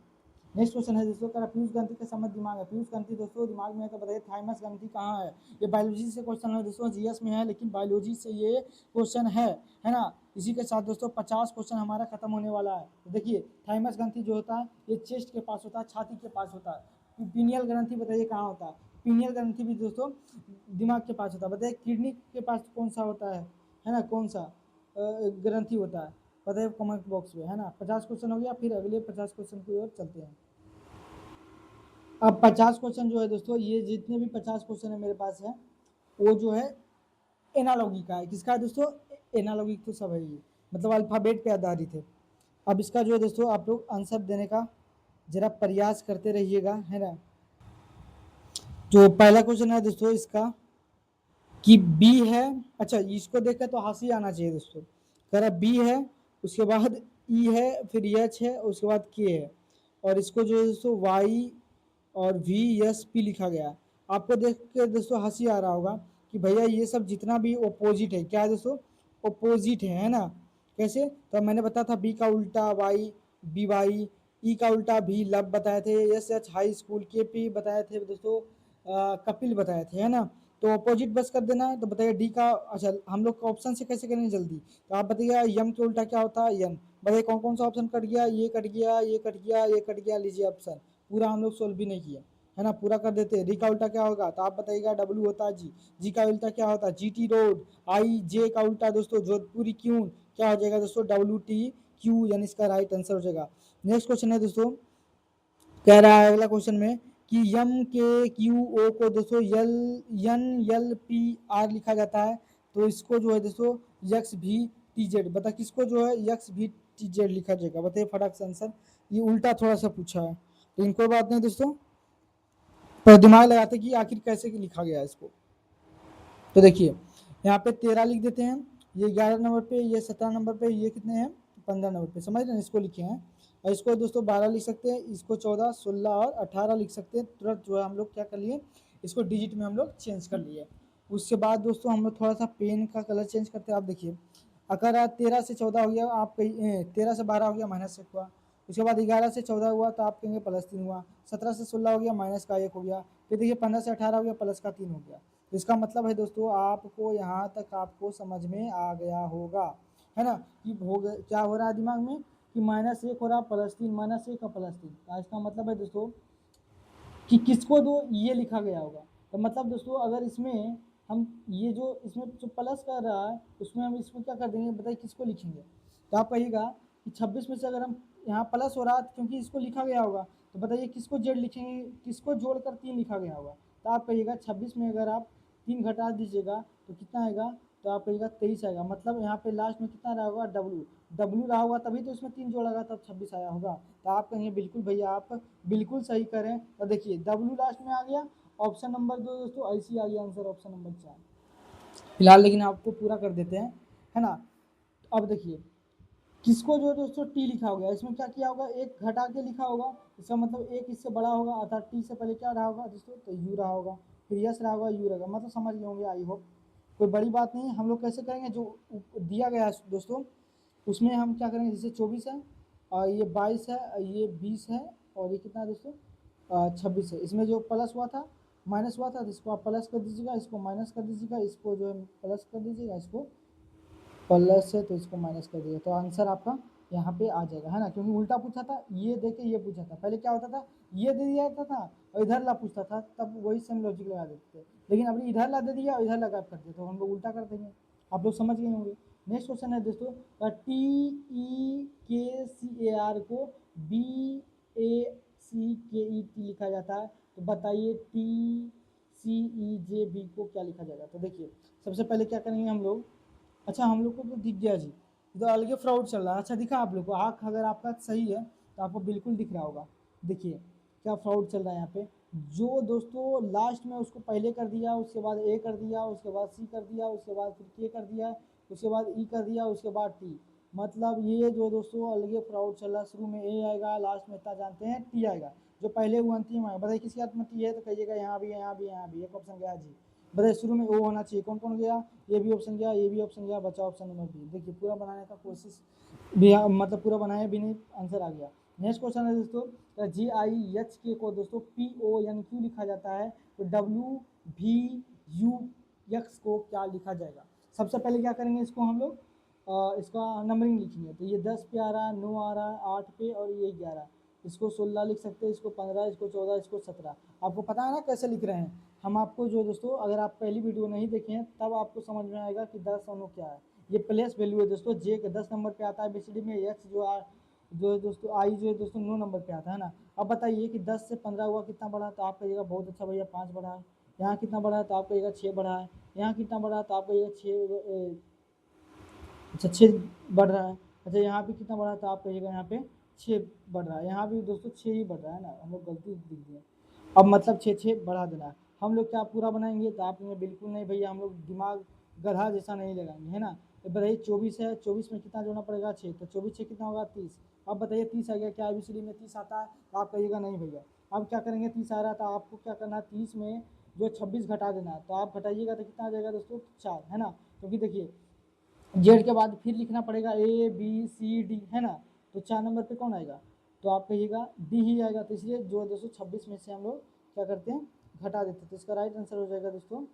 नेक्स्ट क्वेश्चन है दोस्तों, कह पीयूष ग्रंथि का संबंध दिमाग है, पीयूष ग्रंथि दोस्तों दिमाग में है, तो बताइए थाइमस ग्रंथि कहाँ है। ये बायोलॉजी से क्वेश्चन है दोस्तों, जीएस में है लेकिन बायोलॉजी से ये क्वेश्चन है ना। इसी के साथ दोस्तों 50 क्वेश्चन हमारा खत्म होने वाला है। तो देखिए थाइमस ग्रंथि जो होता है ये चेस्ट के पास होता है, छाती के पास होता है। पीनियल ग्रंथि बताइए कहाँ होता है, पीनियल ग्रंथि भी दोस्तों दिमाग के पास होता है। बताइए किडनी के पास कौन सा होता है ना, कौन सा ग्रंथि होता है, बताइए कमेंट बॉक्स में, है ना। 50 क्वेश्चन हो गया, फिर अगले 50 क्वेश्चन की ओर चलते हैं। अब 50 क्वेश्चन जो है दोस्तों, ये जितने भी 50 क्वेश्चन है मेरे पास है वो जो है एनालॉगी का है, किसका है दोस्तों, एनालॉगी तो सब है ये, मतलब अल्फाबेट पे आधारित है। अब इसका जो है दोस्तों आप लोग आंसर देने का जरा प्रयास करते रहिएगा, है ना। जो पहला क्वेश्चन है दोस्तों इसका कि बी है, अच्छा इसको देखकर तो हंसी आना चाहिए दोस्तों। कह रहा बी है, उसके बाद ई है, फिर एच है, उसके बाद के है, और इसको जो है दोस्तों वाई और वी एस पी लिखा गया है। आपको देख के दोस्तों हंसी आ रहा होगा कि भैया ये सब जितना भी ओपोजिट है, क्या है दोस्तों, ओपोजिट है ना। कैसे, तो मैंने बताया था बी का उल्टा वाई, बी वाई, ई का उल्टा भी लब बताए थे, एस एच हाई स्कूल, के पी बताए थे दोस्तों, कपिल बताए थे, है ना। तो अपोजिट बस कर देना है। तो बताइए डी का, अच्छा हम लोग का ऑप्शन से कैसे करेंगे जल्दी, तो आप बताइए यम के उल्टा क्या होता है, यन। बताइए कौन कौन सा ऑप्शन कट गया, ये कट गया, ये कट गया, ये कट गया, लीजिए ऑप्शन पूरा हम लोग सोल्व भी नहीं किया। है ना, पूरा कर देते हैं। री का उल्टा क्या होगा, तो आप बताइएगा, डब्ल्यू होता है जी, जी का उल्टा क्या होता है, जीटी रोड, आई जे का उल्टा दोस्तों जोधपुरी क्यों, क्या हो जाएगा दोस्तों, डब्ल्यू टी क्यू, यानी इसका राइट आंसर हो जाएगा। नेक्स्ट क्वेश्चन है दोस्तों, कह रहा है अगला क्वेश्चन में कि यम के क्यू ओ को दोस्तों यल एन एल पी आर लिखा जाता है, तो इसको जो है दोस्तों यक्स भी टी जेड, बता किसको जो है यक्स भी टी जेड लिखा जाएगा, बताइए फटाक से आंसर। ये उल्टा थोड़ा सा पूछा है, लेकिन कोई बात नहीं दोस्तों, पर दिमाग लगाते कि आखिर कैसे लिखा गया है इसको। तो देखिए यहाँ पे 13 लिख देते हैं, ये 11 नंबर पे, ये 17 नंबर पे, ये कितने हैं 15 नंबर पे, समझ रहे हैं, इसको लिखे हैं। और इसको दोस्तों 12 लिख सकते हैं, इसको 14, 16 और 18 लिख सकते हैं। तुरंत जो है हम लोग क्या कर लिए, इसको डिजिट में हम लोग चेंज कर लिए। उसके बाद दोस्तों हम लोग थोड़ा सा पेन का कलर चेंज करते हैं। आप देखिए अगर 13 से 14 हो गया, आप 13 से 12 हो गया, -1 हुआ। उसके बाद 11 से 14 हुआ तो आप कहेंगे +3 हुआ। 17 से 16 हो गया, -1 हो गया। फिर देखिए 15 से 18 हो गया, +3 हो गया। तो इसका मतलब है दोस्तों आपको यहाँ तक आपको समझ में आ गया होगा, है ना, कि हो गया क्या हो रहा है दिमाग में, कि -1 हो रहा, +3, -1 और +3। तो इसका मतलब है दोस्तों कि किसको दो ये लिखा गया होगा। तो मतलब दोस्तों अगर इसमें हम ये जो इसमें जो प्लस कर रहा है उसमें हम इसमें क्या कर देंगे, बताइए किसको लिखेंगे। तो आप कहिएगा कि 26 में से अगर हम यहाँ प्लस हो रहा है क्योंकि इसको लिखा गया होगा, तो बताइए किसको जेड लिखेंगे, किसको जोड़कर 3 लिखा गया होगा। तो आप कहिएगा 26 में अगर आप 3 घटा दीजिएगा तो कितना आएगा, तो आप कहिएगा 23 आएगा। मतलब यहाँ पे लास्ट में कितना रहा होगा, डब्ल्यू, डब्ल्यू रहा होगा तभी तो इसमें 3 जोड़ा तब 26 आया होगा। तो आप कहेंगे बिल्कुल भैया आप बिल्कुल सही करें। और देखिए डब्ल्यू लास्ट में आ गया, ऑप्शन नंबर 2 दोस्तों ऐसी आ गया आंसर, ऑप्शन नंबर 4। फिलहाल लेकिन आपको पूरा कर देते हैं, है ना। अब देखिए किसको जो दोस्तों टी लिखा होगा, इसमें क्या किया होगा, एक घटा के लिखा होगा, इसका मतलब एक इससे बड़ा होगा, अर्थात टी से पहले क्या रहा होगा दोस्तों, तो यू रहा होगा, फिर यस रहा होगा, यू रहेगा। मतलब समझ गए होंगे, आई होप कोई बड़ी बात नहीं है। हम लोग कैसे करेंगे, जो दिया गया है दोस्तों उसमें हम क्या करेंगे, जैसे 24 है और ये 22 है, ये 20 है और ये कितना है दोस्तों 26 है। इसमें जो प्लस हुआ था माइनस हुआ था, तो इसको आप प्लस कर दीजिएगा, इसको माइनस कर दीजिएगा, इसको जो है प्लस कर दीजिएगा, इसको प्लस है तो इसको माइनस कर दीजिएगा, तो आंसर आपका यहाँ पे आ जाएगा, है ना। क्योंकि उल्टा पूछा था, ये देके ये पूछा था, पहले क्या होता था, ये दे दिया जाता था और इधर ला पूछता था, तब वही सेम लॉजिक लगा देते थे। लेकिन अभी इधर ला दे दिया और इधर लगा कर दिया, तो हम लोग उल्टा कर देंगे। आप लोग समझ गए होंगे। नेक्स्ट क्वेश्चन है दोस्तों, TEKCAR को BACKET लिखा जाता है, तो बताइए TCEJB को क्या लिखा जाएगा। तो देखिए सबसे पहले क्या करेंगे हम लोग, अच्छा हम लोग को तो दिख गया जी, तो अलग फ्रॉड चल रहा है। अच्छा दिखा आप लोग को, आँख अगर आपका सही है तो आपको बिल्कुल दिख रहा होगा। देखिए क्या फ्रॉड चल रहा है यहाँ पे, जो दोस्तों लास्ट में उसको पहले कर दिया, उसके बाद ए कर दिया, उसके बाद सी कर दिया, उसके बाद फिर के कर दिया, उसके बाद ई कर दिया, उसके बाद टी। मतलब ये जो दोस्तों अलग फ्रॉड चल रहा है, शुरू में ए आएगा, लास्ट में इतना जानते हैं टी आएगा, जो पहले वो अंतिम आएगा। बताइए किसके हाथ में टी है, तो कहिएगा यहाँ भी, यहाँ भी, यहाँ भी। एक ऑप्शन गया जी। बताइए शुरू में ओ होना चाहिए, कौन कौन गया, ये भी ऑप्शन गया, ये भी ऑप्शन गया, बचा ऑप्शन नंबर बी। देखिए पूरा बनाने का कोशिश भी, मतलब पूरा बनाया भी नहीं, आंसर आ गया। नेक्स्ट क्वेश्चन है दोस्तों, GIH को दोस्तों PO क्यों लिखा जाता है, तो WVUX को क्या लिखा जाएगा। सबसे पहले क्या करेंगे, इसको हम लोग इसका नंबरिंग लिखेंगे। तो ये 10 पे आ रहा है, 9 आ रहा है, 8 पे, और ये 11। इसको 16 लिख सकते हैं, इसको 15, इसको 14, इसको 17। आपको पता है ना कैसे लिख रहे हैं हम। आपको जो दोस्तों अगर आप पहली वीडियो नहीं देखे हैं तब आपको समझ में आएगा कि 10 और 9 क्या है। ये प्लेस वैल्यू है दोस्तों, जे के 10 नंबर पे आता है बीसीडी में, एक्स जो है दोस्तों आई जो है दोस्तों 9 नंबर पे आता है ना। अब बताइए कि 10 से 15 हुआ कितना बढ़ा, तो आप कहिएगा बहुत अच्छा भैया 5 बढ़ा है। यहाँ कितना बढ़ा है, तो आप कहिएगा 6 बढ़ा है। यहाँ कितना बढ़ा है, तो आप कहिएगा 6, अच्छा 6 बढ़ रहा है। अच्छा यहाँ पे कितना बढ़ा, तो आप कहिएगा यहाँ पे 6 बढ़ रहा है। यहाँ भी दोस्तों 6 ही बढ़ रहा है ना, हम लोग गलती दिख दिए। अब मतलब 6 बढ़ा देना है। हम लोग क्या पूरा बनाएंगे, तो आप कहेंगे बिल्कुल नहीं भैया, हम लोग दिमाग गधा जैसा नहीं लगाएंगे, है ना। तो बताइए 24 है, 24 में कितना जोड़ना पड़ेगा 6, तो 24 6 कितना होगा 30। अब बताइए 30 आ गया, क्या ABCD में 30 आता है, तो आप कहिएगा नहीं भैया। अब क्या करेंगे, 30 आ रहा है तो आपको क्या करना है, 30 में जो 26 घटा देना है, तो आप घटाइएगा तो कितना आ जाएगा दोस्तों 4, है ना। क्योंकि देखिए जेड के बाद फिर लिखना पड़ेगा ABCD, है ना। तो 4 नंबर पे कौन आएगा, तो आप कहिएगा डी ही आएगा। तो इसलिए जो दोस्तों 26 में से हम लोग क्या करते हैं, घटा देते हैं। तो इसका राइट आंसर हो जाएगा दोस्तों,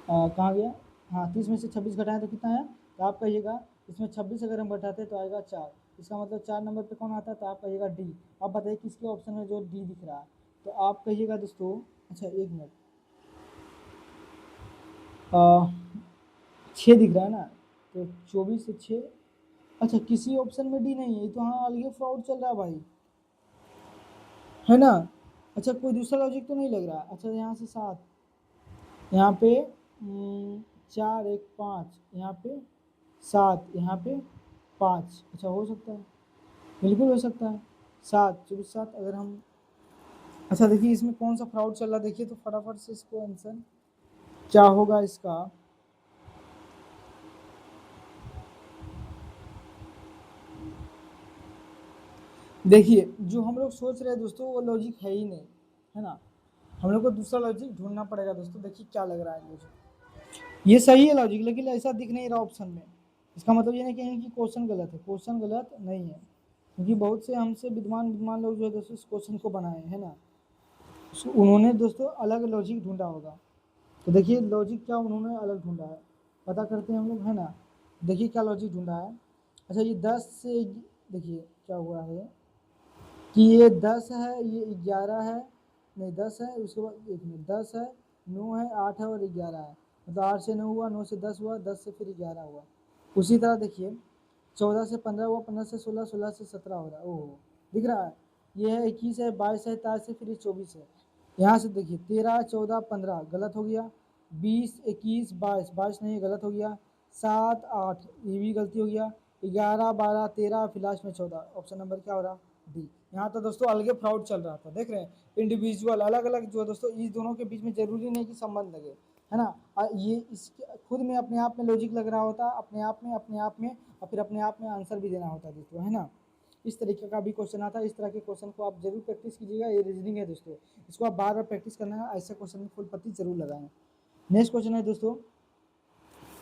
कहाँ गया, हाँ 30 में से 26 घटाएं तो कितना है, तो आप कहिएगा इसमें 26 अगर हम घटाते हैं तो आएगा 4। इसका मतलब 4 नंबर पे कौन आता है, तो आप कहिएगा डी। अब बताइए किसके ऑप्शन में जो डी दिख रहा है, तो आप कहिएगा दोस्तों। अच्छा एक मिनट, 6 दिख रहा है ना, तो 24 से 6। अच्छा किसी ऑप्शन में डी नहीं है, तो हाँ अलग फ्रॉड चल रहा है भाई, है ना। अच्छा कोई दूसरा लॉजिक तो नहीं लग रहा। अच्छा यहाँ से 7, यहाँ पे 4 1 5, यहाँ पे 7, यहाँ पे 5। अच्छा हो सकता है, बिल्कुल हो सकता है। 7 24 7 अगर हम, अच्छा देखिए इसमें कौन सा फ्रॉड चल रहा है, देखिए तो फटाफट से इसको आंसर क्या होगा इसका। देखिए जो हम लोग सोच रहे हैं दोस्तों वो लॉजिक है ही नहीं, है ना। हम लोग को दूसरा लॉजिक ढूंढना पड़ेगा दोस्तों। देखिए क्या लग रहा है मुझे, ये सही है लॉजिक, लेकिन ऐसा दिख नहीं रहा ऑप्शन में। इसका मतलब ये नहीं कहेंगे कि क्वेश्चन गलत है, क्वेश्चन गलत नहीं है, क्योंकि बहुत से हमसे विद्वान विद्वान लोग जो है दोस्तों इस क्वेश्चन को बनाए हैं ना, उन्होंने दोस्तों अलग लॉजिक ढूंढा होगा। तो देखिए लॉजिक क्या उन्होंने अलग ढूंढा है, पता करते हैं हम लोग, है ना। देखिए क्या लॉजिक ढूंढा है। अच्छा ये 10 से, देखिए क्या हुआ है कि ये 10 है, ये 11 है, नहीं 10 है, उसके बाद एक मिनट 10 है, 9 है, 8 है और 11 है। मतलब 8 से 9 हुआ, 9 से 10 हुआ, 10 से फिर 11 हुआ। उसी तरह देखिए 14 से 15 हुआ, 15 से 16, 16 से 17 हो रहा है। ओहो दिख रहा है, ये है 21 है, 22 है, 23 है, फिर ये 24 है। यहाँ से देखिए 13 14 15 गलत हो गया, 20 21 22, 22 नहीं गलत हो गया, 7 8 ये भी गलती हो गया, 11 12 13, फिर लास्ट में 14। ऑप्शन नंबर क्या हो रहा, डी। यहाँ तो दोस्तों अलग फ्रॉड चल रहा था, देख रहे हैं इंडिविजुअल अलग अलग जो है दोस्तों, इस दोनों के बीच में जरूरी नहीं कि संबंध लगे, है ना। ये इसके खुद में अपने आप में लॉजिक लग रहा होता, अपने आप में और फिर अपने आप में आंसर भी देना होता है दोस्तों, है ना। इस तरीके का भी क्वेश्चन आता है, इस तरह के क्वेश्चन को आप जरूर प्रैक्टिस कीजिएगा। ये रीजनिंग है दोस्तों, इसको आप बार बार प्रैक्टिस करना है, ऐसे क्वेश्चन में फुल पत्ती जरूर लगाएं। नेक्स्ट क्वेश्चन है दोस्तों,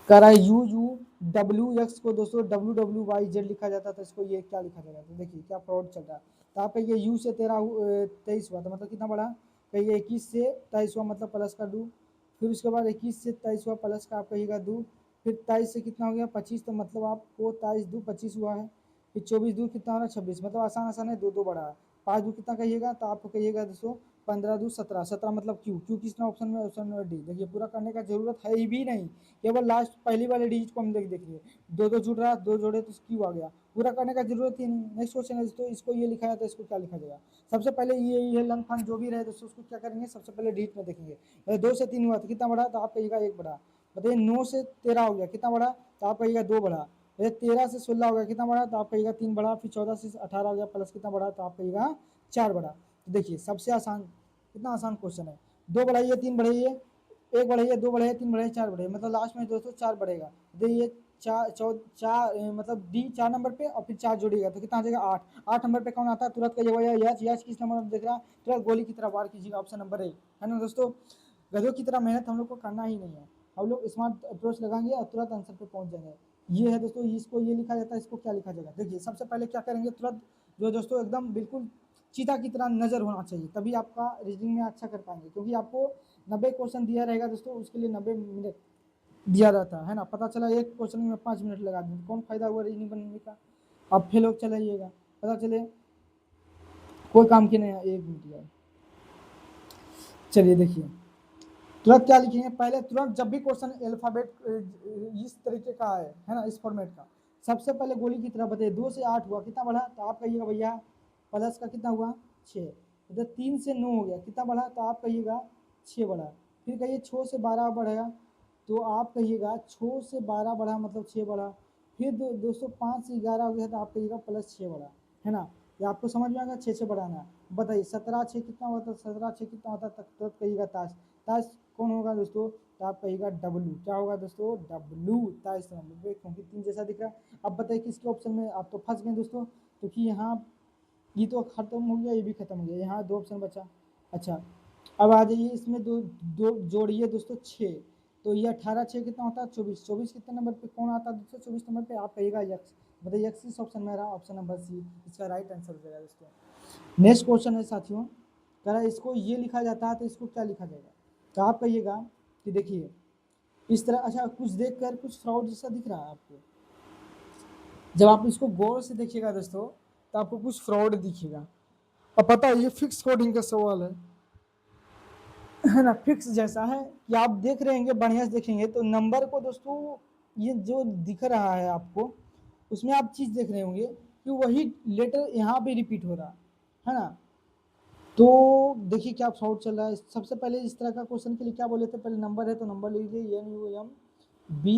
कह रहा है यू यू डब्ल्यू एक्स को दोस्तों डब्ल्यू डब्ल्यू वाई जेड लिखा जाता था, इसको ये क्या लिखा जाएगा। तो देखिए क्या फ्रॉड चल रहा है। तो आप कहिए यू से 23 हुआ, तो मतलब कितना बढ़ा, कहिए 21 से 23 हुआ मतलब प्लस का 2, फिर उसके बाद 21 से 23 हुआ प्लस का आप कहिएगा 2, फिर 23 से कितना हो गया 25, तो मतलब आपको 23 2 25 हुआ है, फिर 24 2 कितना हो रहा है 26, मतलब आसान आसान है, दो दो बढ़ा है। 5 2 कितना कहिएगा, तो आपको कहिएगा दोस्तों 15 2 17, 17 मतलब क्यू, क्यू किसने ऑप्शन में, ऑप्शन नंबर डी। देखिए पूरा करने का जरूरत है ही भी नहीं, केवल लास्ट पहली वाले डिजिट को हम देखिए, दो दो जुड़ रहा, दो जोड़े तो क्यू आ गया, पूरा करने का जरूरत ही नहीं। नेक्स्ट क्वेश्चन है दोस्तों, इसको ये लिखा जाता है, इसको क्या लिखा जाएगा। सबसे पहले ये लंग फंग जो भी रहे दोस्तों उसको क्या करेंगे, सबसे पहले डिजिट में देखेंगे। 2 से 3 हुआ तो कितना बढ़ा, तो आप कहिएगा 1 बढ़ा। बताइए 9 से 13 हो गया, कितना बढ़ा, तो आप कहिएगा 2 बढ़ा। 13 से 16 हो गया, कितना बढ़ा, तो आप कहिएगा 3 बढ़ा। फिर 14 से 18 हो गया, प्लस कितना बढ़ा, तो आप कहिएगा 4 बढ़ा। तो देखिए सबसे आसान, कितना आसान क्वेश्चन है। 2 बढ़ाइए 3 बढ़ाइए, 1 बढ़ाइए 2 बढ़ाइए 3 बढ़ाइए 4 बढ़ाइए, मतलब लास्ट में दोस्तों 4 बढ़ेगा। देखिए चार मतलब डी 4 नंबर पे और फिर 4 जोड़िएगा तो कितना आ जाएगा 8। 8 नंबर पे कौन आता है, तुरंत कहिएगा यस, यस किस नंबर में देख रहा है, तुरंत गोली की तरह वार कीजिएगा, ऑप्शन नंबर है ना दोस्तों। गधों की तरह मेहनत हम लोग को करना ही नहीं है, हम लोग स्मार्ट अप्रोच लगाएंगे और तुरंत आंसर पे पहुंच जाएंगे। ये है दोस्तों, इसको ये लिखा जाता है, इसको क्या लिखा जाएगा। देखिए सबसे पहले क्या करेंगे, तुरंत जो दोस्तों एकदम बिल्कुल चीता की तरह नजर होना चाहिए, तभी आपका रीजनिंग में अच्छा कर पाएंगे, क्योंकि आपको 90 क्वेश्चन दिया रहेगा दोस्तों, उसके लिए 90 मिनट दिया रहता है ना। पता चला एक क्वेश्चन में 5 मिनट लगा दें, कौन फायदा हुआ रीजनिंग बनने का, आप फेल हो चला जाइएगा। पता चले कोई काम की नहीं है। 1 मिनट यार, चलिए देखिए तुरंत क्या लिखेंगे, पहले तुरंत जब भी क्वेश्चन अल्फाबेट इस तरीके का है ना, इस फॉर्मेट का, सबसे पहले गोली की तरह बताइए। 2 से 8 हुआ, कितना बढ़ा, तो आप कहिएगा भैया प्लस का कितना हुआ 6। तो 3 से 9 हो गया, कितना बढ़ा, तो आप कहिएगा 6 बढ़ा। फिर कहिए 6 से 12 बढ़ेगा, तो आप कहिएगा 6 से 12 बढ़ा मतलब 6 बढ़ा। फिर दोस्तों 5 से 11 हो गया, तो आप कहिएगा प्लस 6 बढ़ा, है ना। ये आपको समझ में आएगा, 6 बढ़ाना। बताइए 17 6 कितना होता है, 17 6 कितना होता है, तक कहिएगा ताश। ताश कौन होगा दोस्तों, तो आप कहिएगा डब्लू, क्या होगा दोस्तों, डब्लू ताश समझ, क्योंकि 3 जैसा दिख रहा है। अब बताइए किसके ऑप्शन में, आप तो फंस गए दोस्तों, क्योंकि यहाँ ये तो खत्म हो गया, ये भी खत्म हो गया, यहाँ 2 ऑप्शन बचा। अच्छा अब आ जाइए इसमें दो दो जोड़िए दोस्तों 6, तो ये 18 6 कितना होता है 24, 24 कितने नंबर पे कौन आता है दोस्तों, 24 नंबर पे आप कहिएगा यक्स। बताइए यक्स इस ऑप्शन में रहा, ऑप्शन नंबर सी इसका राइट आंसर हो जाएगा दोस्तों। नेक्स्ट क्वेश्चन है साथियों, कह रहा है इसको ये लिखा जाता है तो इसको क्या लिखा जाएगा, तो आप कहिएगा कि देखिए इस तरह। अच्छा कुछ देख कर कुछ फ्रॉड जैसा दिख रहा है आपको, जब आप इसको गौर से देखिएगा दोस्तों तो आपको कुछ फ्रॉड दिखेगा। अब पता है ये फिक्स कोडिंग का सवाल है, है ना, फिक्स जैसा है कि आप देख रहे होंगे, बढ़िया से देखेंगे तो नंबर को दोस्तों, ये जो दिख रहा है आपको, उसमें आप चीज़ देख रहे होंगे कि वही लेटर यहाँ पे रिपीट हो रहा है ना। तो देखिए क्या सॉल्व चल रहा है। सबसे पहले इस तरह का क्वेश्चन के लिए क्या बोले थे, पहले नंबर है तो नंबर लिख लीजिए, N U M B,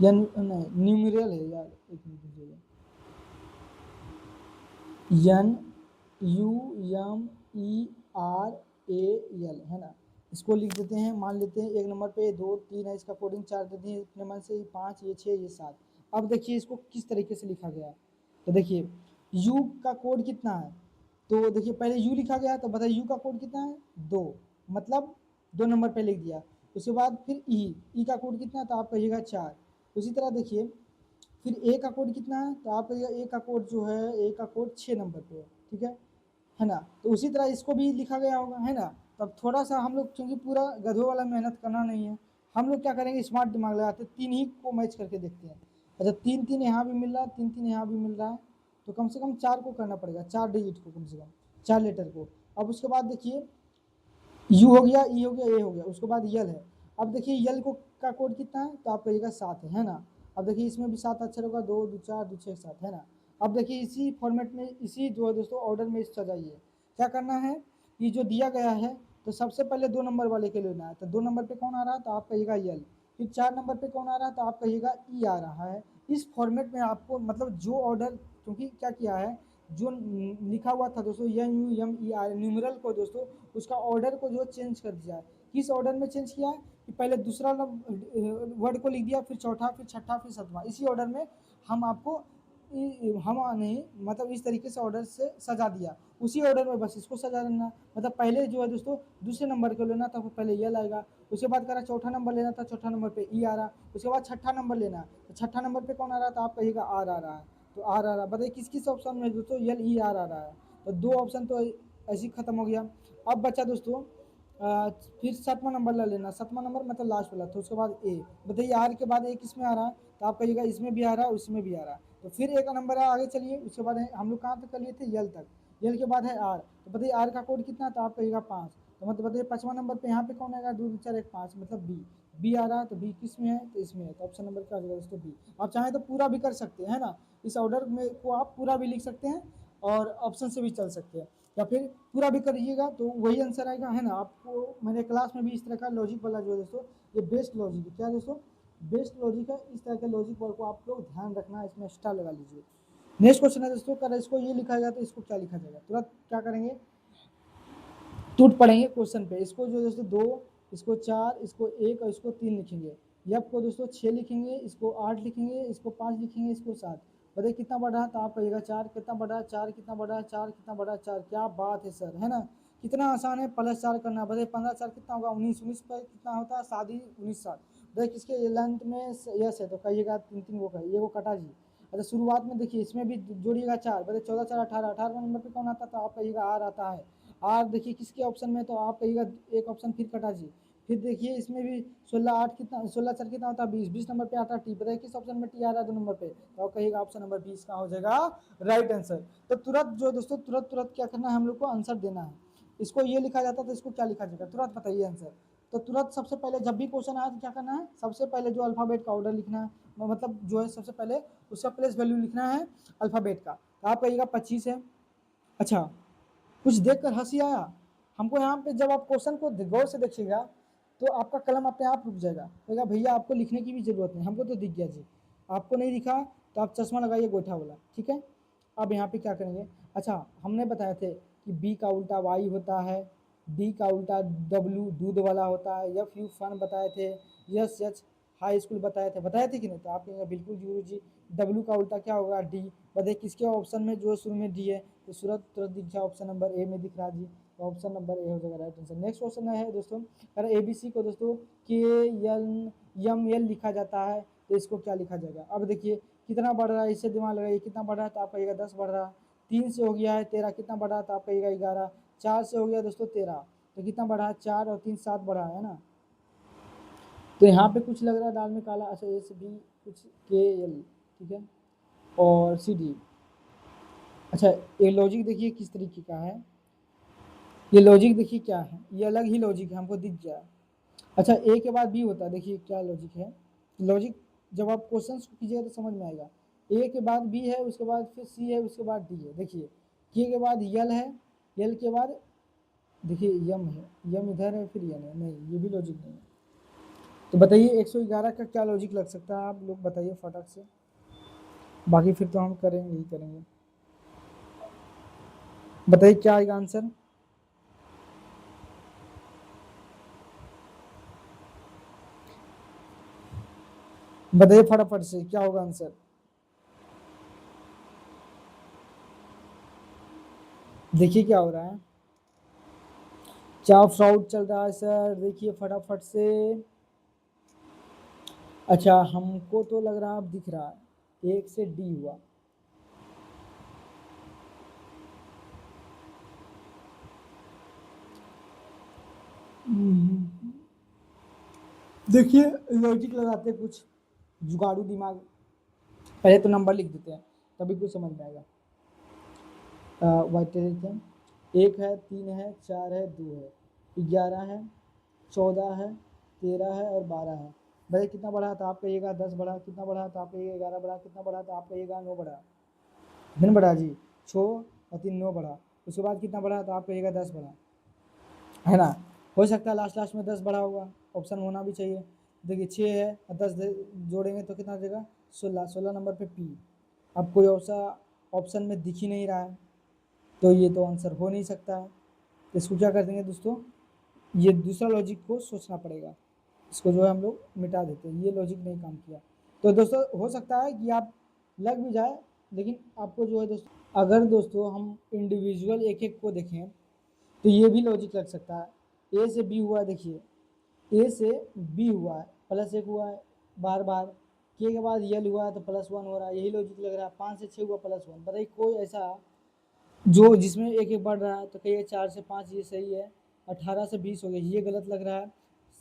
N नहीं न्यूमेरियल है यार, एक मिनट दीजिएगा, N U M E R A L है ना। इसको लिख देते हैं, मान लेते हैं एक नंबर पे 2 3 है, इसका कोडिंग 4 देते हैं, अपने मन से 5 ये 6 ये 7। अब देखिए इसको किस तरीके से लिखा गया है। तो देखिए u का कोड कितना है, तो देखिए पहले u लिखा गया है, तो बताइए u का कोड कितना है 2, मतलब 2 नंबर पे लिख दिया। उसके बाद फिर e का कोड कितना है, तो आप कहिएगा 4। उसी तरह देखिए फिर ए का कोड कितना है, तो आप कहिएगा ए का कोड जो है, ए का कोड 6 नंबर पे है, ठीक है ना। तो उसी तरह इसको भी लिखा गया होगा, है ना। तब थोड़ा सा हम लोग, क्योंकि पूरा गधों वाला मेहनत करना नहीं है, हम लोग क्या करेंगे, स्मार्ट दिमाग लगाते हैं, 3 ही को मैच करके देखते हैं। अच्छा 3 3 यहाँ भी मिल रहा है, 3 3 यहाँ भी मिल रहा है, तो कम से कम 4 को करना पड़ेगा, 4 डिजिट को, कम से कम 4 लेटर को। अब उसके बाद देखिए यू हो गया, ई हो गया, ए हो गया, उसके बाद यल है। अब देखिए यल को का कोड कितना है, तो आप कहिएगा 7 है ना। अब देखिए इसमें भी 7 अक्षर होगा, 2 2 4 2 6 7 है ना। अब देखिए इसी फॉर्मेट में, इसी जो है दोस्तों ऑर्डर में सजाइए। क्या करना है, ये जो दिया गया है, तो सबसे पहले 2 नंबर वाले के लेना है, तो 2 नंबर पे कौन आ रहा है, तो आप कहिएगा यल। फिर 4 नंबर पे कौन आ रहा है, तो आप कहिएगा ई आ रहा है। इस फॉर्मेट में आपको, मतलब जो ऑर्डर, क्योंकि क्या किया है, जो लिखा हुआ था दोस्तों N U M E R numeral को दोस्तों, उसका ऑर्डर को जो चेंज कर दिया है। किस ऑर्डर में चेंज किया है, कि पहले दूसरा वर्ड को लिख दिया, फिर चौथा, फिर छठा, फिर सातवां, इसी ऑर्डर में हम आपको हम नहीं, मतलब इस तरीके से ऑर्डर से सजा दिया, उसी ऑर्डर में बस इसको सजा देना। मतलब पहले जो है दोस्तों दूसरे नंबर को लेना था, पहले ये लाएगा। उसके बाद करा चौथा नंबर लेना था, चौथा नंबर पे ई आ रहा। उसके बाद छठा नंबर लेना, तो छठा नंबर पे कौन आ रहा था, आप कहिएगा आर आ रहा है, तो आर आ रहा। बताइए किस किस ऑप्शन में दोस्तों यल ई आर आ रहा है, तो 2 ऑप्शन तो ऐसे ही खत्म हो गया। अब बचा दोस्तों फिर 7वां नंबर ले लेना, 7वां नंबर मतलब लास्ट वाला, तो उसके बाद ए। बताइए आर के बाद ए किस में आ रहा है, तो आप कहिएगा इसमें भी आ रहा है, उसमें भी आ रहा है। तो फिर ए का नंबर है, आगे चलिए, उसके बाद हम लोग कहाँ तक कर लिए थे, यल तक। यल के बाद है आर, तो बताइए आर का कोड कितना, तो आप कहिएगा 5। तो मतलब बताइए 5वां नंबर पे यहाँ पे कौन आएगा, 2 2 4 1 5, मतलब बी। बी आ रहा है, तो बी किस में है, तो इसमें है, तो ऑप्शन नंबर क्या आ जाएगा दोस्तों बी। आप चाहें तो पूरा भी कर सकते हैं, है ना। इस ऑर्डर में को आप पूरा भी लिख सकते हैं और ऑप्शन से भी चल सकते हैं, या फिर पूरा भी करिएगा तो वही आंसर आएगा, है ना। आपको मैंने क्लास में भी इस तरह का लॉजिक वाला जो है दोस्तों, ये बेस्ट लॉजिक है, क्या दोस्तों, बेस्ट लॉजिक है। इस तरह के लॉजिक वर्ड को आप लोग ध्यान रखना, इसमें एक्स्ट्रा लगा लीजिए। नेक्स्ट क्वेश्चन है दोस्तों, अगर इसको ये लिखा जाए तो इसको क्या लिखा जाएगा, तुरंत क्या करेंगे, टूट पड़ेंगे क्वेश्चन पे। इसको जो दोस्तों 2, इसको 4, इसको 1 और इसको 3 लिखेंगे। यप को दोस्तों 6 लिखेंगे, इसको 8 लिखेंगे, इसको 5 लिखेंगे, इसको 7। बताइए कितना बढ़ रहा है, तो आप कहिएगा 4। कितना बढ़ रहा है 4, कितना बढ़ रहा है 4, कितना बढ़ रहा है 4। क्या बात है सर, है ना। कितना आसान है, +4 करना। बताइए 15 4 कितना होगा, 19। 19 पर कितना होता है, 7 19 7। बताइए किसके लेंथ में यस है, तो कहिएगा 3 3 वो कहिए, ये वो कटा जी। अच्छा शुरुआत में देखिए इसमें भी जोड़िएगा 4। बताइए 14 4 18। 18वां नंबर पे कौन आता है, तो आप कहिएगा आर आता है। आर देखिए किसके ऑप्शन में, तो आप कहिएगा एक ऑप्शन फिर कटा जी। फिर देखिए इसमें भी 16 8 कितना, 16 4 कितना होता है 20। 20 नंबर पे आता है टी। बताइए किस ऑप्शन में टी आ रहा है 2 नंबर पे, तो आप कहिएगा ऑप्शन नंबर 20 का हो जाएगा राइट आंसर। तो तुरंत जो दोस्तों तुरंत तुरंत क्या करना है, हम लोग को आंसर देना है। इसको ये लिखा जाता है तो इसको क्या लिखा जाएगा, तुरंत बताइए आंसर। तो तुरंत सबसे पहले जब भी क्वेश्चन आया तो क्या करना है, सबसे पहले जो अल्फाबेट का ऑर्डर लिखना है, मतलब जो है सबसे पहले उसका प्लेस वैल्यू लिखना है अल्फाबेट का। तो आप कहिएगा 25 है। अच्छा कुछ देखकर हंसी आया हमको, यहाँ पे जब आप क्वेश्चन को गौर से देखिएगा तो आपका कलम अपने आप रुक जाएगा, कहेगा भैया आपको लिखने की भी जरूरत नहीं, हमको तो दिख गया जी। आपको नहीं दिखा तो आप चश्मा लगाइए गोइठा वाला, ठीक है। अब यहाँ पे क्या करेंगे, अच्छा हमने बताए थे कि बी का उल्टा वाई होता है, डी का उल्टा डब्ल्यू दूध वाला होता है, एफ यू फन बताए थे, यस एच हाई स्कूल बताए थे कि नहीं, तो आप कहेंगे बिल्कुल गुरु जी। डब्ल्यू का उल्टा क्या होगा, डी। बताइए किसके ऑप्शन में जो शुरू में डी है, तो सूरत तुरंत दिख जाए, ऑप्शन नंबर ए में दिख रहा जी, तो ऑप्शन नंबर ए हो जाएगा राइट आंसर। नेक्स्ट क्वेश्चन है दोस्तों, अगर ए बी सी को दोस्तों के एल एम एल लिखा जाता है तो इसको क्या लिखा जाएगा। अब देखिए कितना बढ़ रहा है, इससे दिमाग लगाइए, कितना बढ़ रहा है, तो आप कहिएगा 10 बढ़ रहा है। 3 से हो गया है 13, कितना बढ़ा है, तो आप कहिएगा 11। 4 से हो गया दोस्तों 13, तो कितना बढ़ा है, 4 और 3 7 बढ़ा है ना। तो यहाँ पे कुछ लग रहा है दाल में काला, अच्छा ए से बी कुछ के एल, ठीक है, और सी डी। अच्छा ये लॉजिक देखिए किस तरीके का है, ये लॉजिक देखिए क्या है, ये अलग ही लॉजिक है, हमको दिख गया। अच्छा ए के बाद बी होता है, देखिए क्या लॉजिक है। लॉजिक जब आप क्वेश्चन को कीजिएगा तो समझ में आएगा। ए के बाद बी है, उसके बाद फिर सी है, उसके बाद डी है। देखिए के बाद यल है, यल के बाद देखिए यम है, यम इधर है, फिर यन है। नहीं, ये भी लॉजिक नहीं है। तो बताइए 111 का क्या लॉजिक लग सकता है, आप लोग बताइए फटाक से। बाकी फिर तो हम करेंगे ही करेंगे। बताइए क्या आएगा आंसर। बताइए फटाफट से क्या होगा आंसर। देखिए क्या हो रहा है, क्या फ्रॉड चल रहा है सर, देखिए फटाफट से। अच्छा हमको तो लग रहा है, अब दिख रहा है, एक से डी हुआ। देखिए लॉजिक लगाते कुछ जुगाड़ू दिमाग, पहले तो नंबर लिख देते हैं तभी कुछ समझ में आएगा। वाइट हैं, एक है, तीन है, चार है, दो है, 11 है, 14 है, 13 है और 12 है। भाई कितना बढ़ा तो आप कहिएगा 10 बढ़ा, कितना बढ़ा तो आप कहिएगा 11 बढ़ा, कितना बढ़ा तो आप कहिएगा 9 बढ़ा। दिन बढ़ा जी, 6 और 3 9 बढ़ा। उसके बाद कितना बढ़ा तो आप कहिएगा 10 बढ़ा, है ना। हो सकता है लास्ट लास्ट में 10 बढ़ा होगा, ऑप्शन होना भी चाहिए। देखिए 6 है और 10 जोड़ेंगे तो कितना देगा, 16, 16 नंबर पे पी। अब कोई ऑप्शन में दिख ही नहीं रहा है, तो ये तो आंसर हो नहीं सकता है। तो इसको क्या कर देंगे दोस्तों, ये दूसरा लॉजिक को सोचना पड़ेगा, इसको जो है हम लोग मिटा देते हैं, ये लॉजिक नहीं काम किया। तो दोस्तों हो सकता है कि आप लग भी जाए, लेकिन आपको जो है दोस्तों, अगर दोस्तों हम इंडिविजुअल एक एक को देखें तो ये भी लॉजिक लग सकता है। ए से बी हुआ है, देखिए ए से बी हुआ है, प्लस एक हुआ है बार बार, के बाद यल हुआ है तो प्लस वन हो रहा है, यही लॉजिक लग रहा है। 5 से 6 हुआ प्लस वन, बताइए कोई ऐसा जो जिसमें एक एक बढ़ रहा है, तो कहिए 4 से 5 ये सही है, 18 से 20 हो गया ये गलत लग रहा है,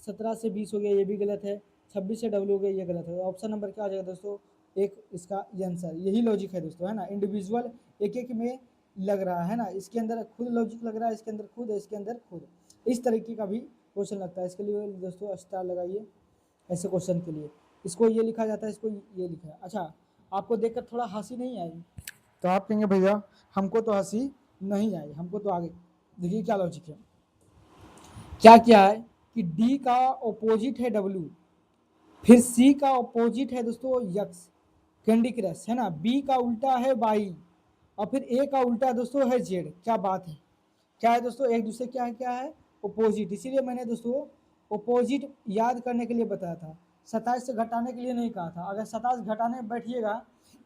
17 से 20 हो गया ये भी गलत है, 26 से डबल हो गया ये गलत है। ऑप्शन नंबर क्या हो जाएगा दोस्तों, एक इसका ये आंसर, यही लॉजिक है दोस्तों, है ना। इंडिविजुअल एक एक में लग रहा है ना, इसके अंदर खुद लॉजिक लग रहा है, इसके अंदर खुद, इसके अंदर खुद, इस तरीके का भी क्वेश्चन लगता है। इसके लिए दोस्तों स्टार लगाइए ऐसे क्वेश्चन के लिए। इसको ये लिखा जाता है, इसको ये लिखा है। अच्छा आपको देखकर थोड़ा हंसी नहीं आई तो आप कहेंगे भैया हमको तो हंसी नहीं आई, हमको तो आगे। देखिए क्या लॉजिक है, क्या क्या है कि डी का ऑपोजिट है डब्ल्यू, फिर सी का ऑपोजिट है दोस्तों यक्स, कैंडी क्रश, है ना। बी का उल्टा है वाई, और फिर ए का उल्टा दोस्तों है जेड। क्या बात है, क्या है दोस्तों, एक दूसरे क्या है ओपोजिट। इसीलिए मैंने दोस्तों ओपोजिट याद करने के लिए बताया था, 27 से घटाने के लिए नहीं कहा था। अगर 27 घटाने बैठिएगा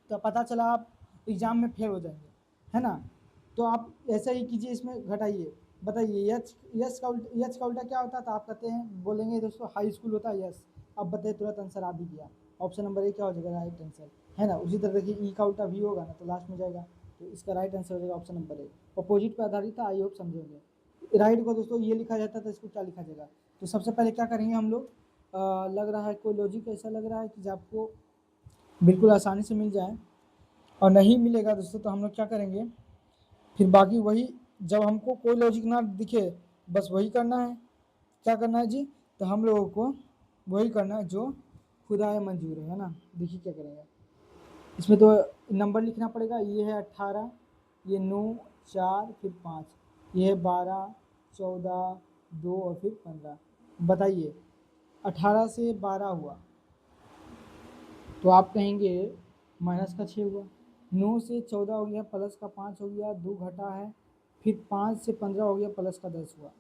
तो पता चला आप एग्जाम में फेल हो जाएंगे, है ना। तो आप ऐसा ही कीजिए, इसमें घटाइए। बताइए यच का उल्टा क्या होता है, तो आप कहते हैं बोलेंगे दोस्तों हाई स्कूल होता है यस। अब बताइए तुरंत आंसर आ भी गया, ऑप्शन नंबर ए क्या हो जाएगा राइट आंसर, है ना। उसी तरह देखिए ई का उल्टा भी होगा ना तो लास्ट में जाएगा, तो इसका राइट आंसर हो जाएगा ऑप्शन नंबर ए। अपोजिट पर आधारित था, आई होप समझेंगे। राइट को दोस्तों ये लिखा जाता है तो इसको क्या लिखा जाएगा। तो सबसे पहले क्या करेंगे हम लोग, लग रहा है कोई लॉजिक ऐसा लग रहा है कि आपको बिल्कुल आसानी से मिल जाए, और नहीं मिलेगा दोस्तों तो हम लोग क्या करेंगे, फिर बाकी वही, जब हमको कोई लॉजिक ना दिखे बस वही करना है। क्या करना है जी, तो हम लोगों को वही करना है जो खुदा मंजूर है ना। देखिए क्या करेंगे, इसमें तो नंबर लिखना पड़ेगा। ये है 18, ये 9, 4 फिर 5, ये है 12, 14, 2 और फिर 15। बताइए 18 से 12 हुआ तो आप कहेंगे माइनस का 6 हुआ, 9 से 14 हो गया, प्लस का 5 हो गया, 2 घटा है, फिर 5 से 15 हो गया, प्लस का 10 हुआ।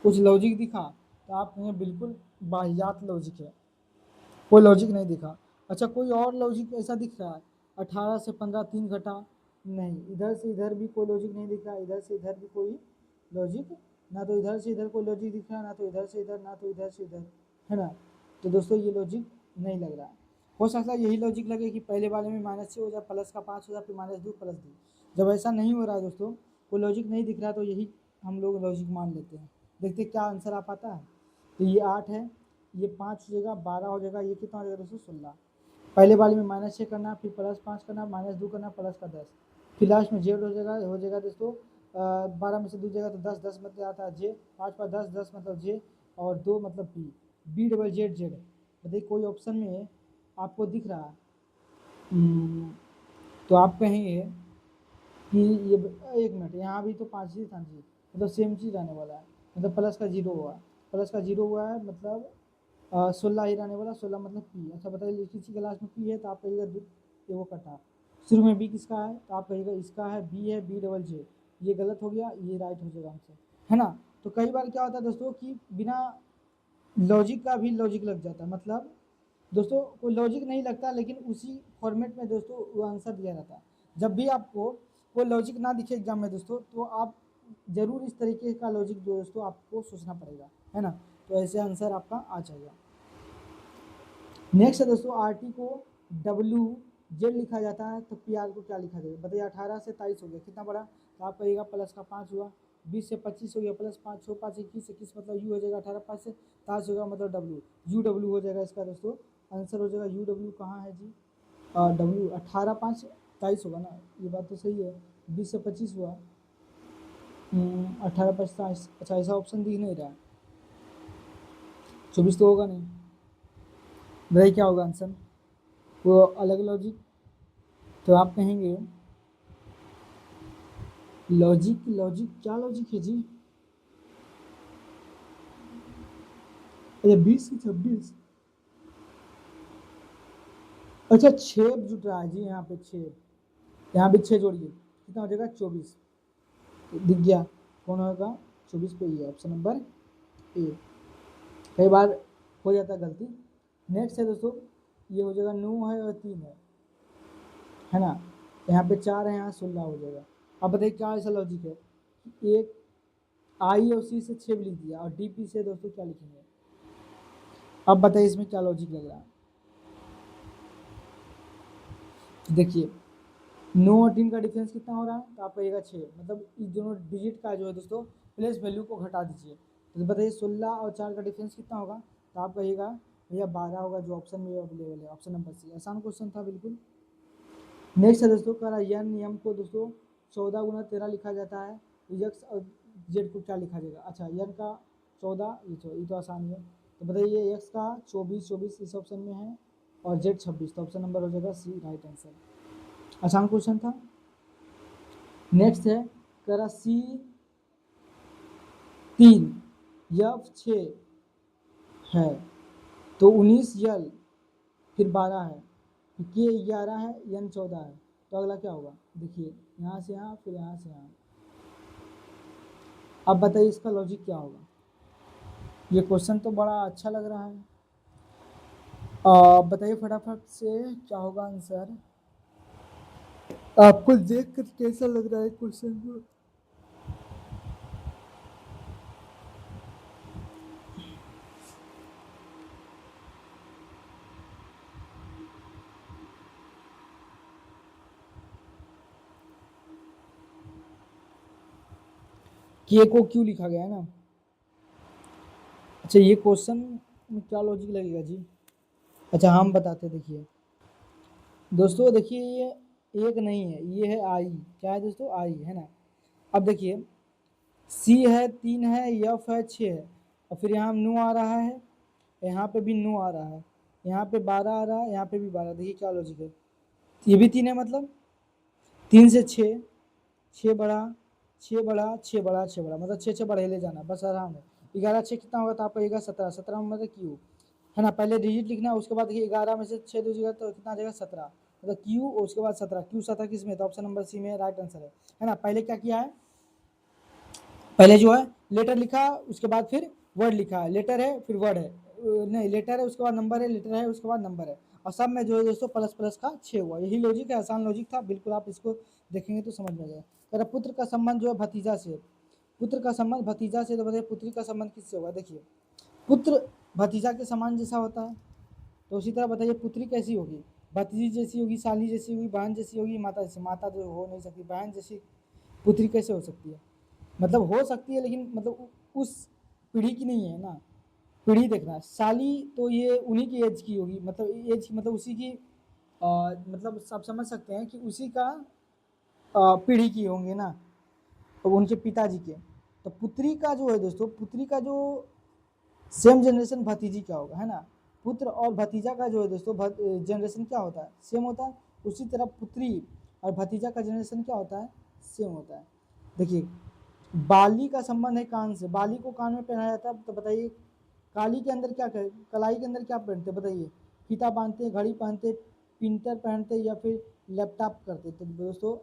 कुछ लॉजिक दिखा तो आप कहेंगे बिल्कुल वाहियात लॉजिक है, कोई लॉजिक नहीं दिखा। अच्छा कोई और लॉजिक ऐसा दिख रहा है, 18 से 15 3 घटा, नहीं, इधर से इधर भी कोई लॉजिक नहीं दिख रहा, इधर से इधर भी कोई लॉजिक, ना तो इधर से इधर कोई लॉजिक दिख रहा है, ना तो इधर से इधर, ना तो इधर से इधर, है ना। तो दोस्तों ये लॉजिक नहीं लग रहा है। हो सकता है यही लॉजिक लगे कि पहले वाले में -6 हो जाए, प्लस का 5 हो जाए, फिर -2 प्लस 2। जब ऐसा नहीं हो रहा है दोस्तों, कोई लॉजिक नहीं दिख रहा, तो यही हम लोग लॉजिक मान लेते हैं। देखते क्या आंसर आ पाता है। तो ये 8 है, ये 5 हो जाएगा, 12 हो जाएगा, ये कितना हो जाएगा दोस्तों 16। पहले वाले में -6 करना, फिर +5 करना, -2 करना, प्लस का 10, फिर लास्ट में जेड हो जाएगा दोस्तों 12 में से 2 जाएगा तो 10, 10 मतलब आता है जे, 5 पर 10, 10 मतलब जे, और 2 मतलब P, B double Z Z. बताइए कोई ऑप्शन में आपको दिख रहा है? तो आप कहेंगे कि ये 1 मिनट, यहाँ भी तो 5 ही था जी, मतलब सेम चीज़ रहने वाला है, मतलब प्लस का जीरो हुआ, प्लस का जीरो हुआ है, मतलब 16 ही रहने वाला, 16 मतलब पी। अच्छा बताइए किसी क्लास में पी है तो आप कहिएगा वो कटा, शुरू में बी किसका है तो आप कहिएगा इसका है, बी है, बी डबल जे, ये गलत हो गया, ये राइट हो जाएगा आंसर, है ना। तो कई बार क्या होता है दोस्तों कि बिना लॉजिक का भी लॉजिक लग जाता है, मतलब दोस्तों कोई लॉजिक नहीं लगता लेकिन उसी फॉर्मेट में दोस्तों वो आंसर दिया जाता है। जब भी आपको कोई लॉजिक ना दिखे एग्जाम में दोस्तों, तो आप जरूर इस तरीके का लॉजिक दोस्तों आपको सोचना पड़ेगा, है ना। तो ऐसे आंसर आपका आ जाएगा। नेक्स्ट है दोस्तों, आर टी को डब्ल्यू जेड लिखा जाता है तो पी आर को क्या लिखा जाएगा? बताइए 18 से 23 हो गया, कितना बड़ा? तो आप कहिएगा प्लस का 5 हुआ, 20 से 25 हो गया, प्लस 5, 6, 5, 21, 21 मतलब यू हो जाएगा, 18 5 से 23 होगा मतलब डब्ल्यू, यू डब्ल्यू हो जाएगा इसका दोस्तों आंसर, हो जाएगा यू डब्ल्यू। कहाँ है जी? डब्ल्यू 18 5 23 होगा ना, ये बात तो सही है, 20 से 25 हुआ, 18 5 23। अच्छा ऐसा ऑप्शन दिख नहीं रहा, 24 तो होगा नहीं, बताइए क्या होगा आंसर? वो अलग लॉजिक, तो आप कहेंगे लॉजिक, लॉजिक क्या लॉजिक है जी? अच्छा 20 से 26, अच्छा 6 जुट रहा है जी, यहाँ पे 6, यहाँ भी 6 जोड़िए, कितना हो जाएगा? 24, दिख गया कौन होगा? 24 पे ही है ऑप्शन नंबर ए। कई बार हो जाता है गलती। नेक्स्ट है दोस्तों, ये हो जाएगा 9 है और 3 है ना, यहाँ पे 4 है, यहाँ 16 हो जाएगा। अब बताइए क्या ऐसा लॉजिक है कि एक आई और सी से 6 भी लिख दिया और डी पी से दोस्तों क्या लिखेंगे? अब बताइए इसमें क्या लॉजिक लग रहा है? देखिए 9 और 3 का डिफरेंस कितना हो रहा है? तो आप कहिएगा 6, मतलब इस दोनों डिजिट का जो है दोस्तों प्लेस वैल्यू को घटा दीजिए, तो बताइए 16 और 4 का डिफरेंस कितना होगा? तो आप कहिएगा भैया 12 होगा, जो ऑप्शन में अवेलेबल है, ऑप्शन नंबर सी। आसान क्वेश्चन था बिल्कुल। नेक्स्ट है दोस्तों, कह रहा यन नियम को दोस्तों 14 गुना 13 लिखा जाता है, यक्स और जेड को क्या लिखा जाएगा? अच्छा यन का 14, ये तो आसान है, तो बताइए यक्स का 24, 24 इस ऑप्शन में है, और जेड 26, तो ऑप्शन नंबर हो जाएगा सी राइट आंसर। आसान क्वेश्चन था। नेक्स्ट है, कह रहा सी 3 यफ 6 है तो 19 यल फिर 12 है, के 11 है, यन 14 है, तो अगला क्या होगा? देखिए यहाँ से यहाँ, फिर यहाँ से यहाँ। अब बताइए इसका लॉजिक क्या होगा? ये क्वेश्चन तो बड़ा अच्छा लग रहा है, बताइए फटाफट से क्या होगा आंसर? आपको देख कर कैसा लग रहा है क्वेश्चन को? के को क्यों लिखा गया है ना? अच्छा ये क्वेश्चन में क्या लॉजिक लगेगा जी? अच्छा हम बताते, देखिए दोस्तों, देखिए ये एक नहीं है, ये है आई, क्या है दोस्तों? आई, है ना। अब देखिए सी है 3 है, यफ है 6 है, और फिर यहाँ 9 आ रहा है, यहाँ पे भी 9 आ रहा है, यहाँ पे 12 आ रहा है, यहाँ पे भी 12। देखिए क्या लॉजिक है, ये भी 3 है, मतलब 3 से 6, 6 बढ़ा, 6 बढ़ा, 6 बढ़ा, 6 बढ़ा, मतलब 6 6 बढ़े ले जाना, बस आराम है। 11 6 कितना होगा? तो आप कहिएगा 17, 17 मतलब क्यू, है ना। पहले डिजिट लिखना है, उसके बाद देखिए 11 में से 6 दीजिएगा तो कितना आ जाएगा? 17, मतलब क्यू और उसके बाद 17, क्यू 17 किस में? तो ऑप्शन नंबर सी में राइट आंसर है ना। पहले क्या किया है? पहले जो है लेटर लिखा, उसके बाद फिर वर्ड लिखा है, लेटर है फिर वर्ड है, नहीं लेटर है उसके बाद नंबर है, लेटर है उसके बाद नंबर है, और सब में जो है दोस्तों प्लस प्लस का 6 हुआ। यही लॉजिक है, आसान लॉजिक था बिल्कुल, आप इसको देखेंगे तो समझ में आ जाएगा। अगर पुत्र का संबंध जो है भतीजा से, पुत्र का संबंध भतीजा से, तो बताइए पुत्री का संबंध किससे होगा? देखिए पुत्र भतीजा के समान जैसा होता है, तो उसी तरह बताइए पुत्री कैसी होगी? भतीजी जैसी होगी, साली जैसी होगी, बहन जैसी होगी, माता जैसी। माता तो हो नहीं सकती, बहन जैसी पुत्री कैसे हो सकती है? मतलब हो सकती है लेकिन मतलब उस पीढ़ी की नहीं है ना, पीढ़ी देखना। साली तो ये उन्हीं की एज की होगी, मतलब एज मतलब उसी की, मतलब आप समझ सकते हैं कि उसी का पीढ़ी की होंगे ना। और उनके पिताजी के। तो पुत्री का जो है दोस्तों, पुत्री का जो सेम जनरेशन भतीजी का होगा, है ना। पुत्र और भतीजा का जो है दोस्तों जनरेशन क्या होता है, सेम होता है। उसी तरह पुत्री और भतीजा का जनरेशन क्या होता है, सेम होता है। देखिए, बाली का संबंध है कान से, बाली को कान में पहनाया जाता है। तो बताइए काली के अंदर क्या कर, कलाई के अंदर क्या पहनते बताइए, फीता बांधते, घड़ी पहनते, प्रिंटर पहनते या फिर लैपटॉप करते। तो दोस्तों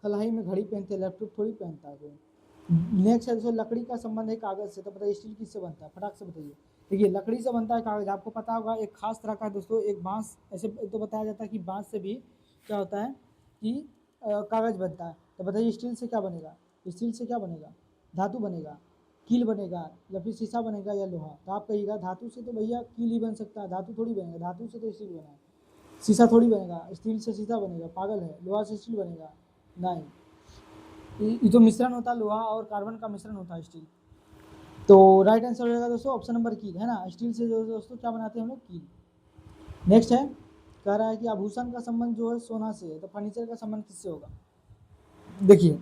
कलाई में घड़ी पहनते, लैपटॉप थोड़ी पहनता है कोई। नेक्स्ट है दोस्तों, लकड़ी का संबंध है कागज से। तो बताइए स्टील किससे बनता है, फटाक से बताइए। देखिए लकड़ी से बनता है कागज, आपको पता होगा एक खास तरह का दोस्तों एक बांस, ऐसे तो बताया जाता है कि बांस से भी क्या होता है कि कागज बनता है। तो बताइए स्टील से क्या बनेगा, स्टील से क्या बनेगा, धातु बनेगा, कील बनेगा या फिर शीशा बनेगा या लोहा। तो आप कहिएगा धातु से तो भैया कील ही बन सकता है, धातु थोड़ी बनेगा, धातु से तो स्टील बना है। शीशा थोड़ी बनेगा, स्टील से शीशा बनेगा, पागल है। लोहा से स्टील बनेगा, नहीं। ये तो मिश्रण होता है, लोहा और कार्बन का मिश्रण होता है स्टील। तो राइट आंसर हो जाएगा दोस्तों ऑप्शन नंबर कील, है ना। स्टील से जो दोस्तों क्या बनाते हैं हम लोग, कील। नेक्स्ट है, कह रहा है कि आभूषण का संबंध जो है सोना से है। तो फर्नीचर का संबंध किससे होगा, देखिए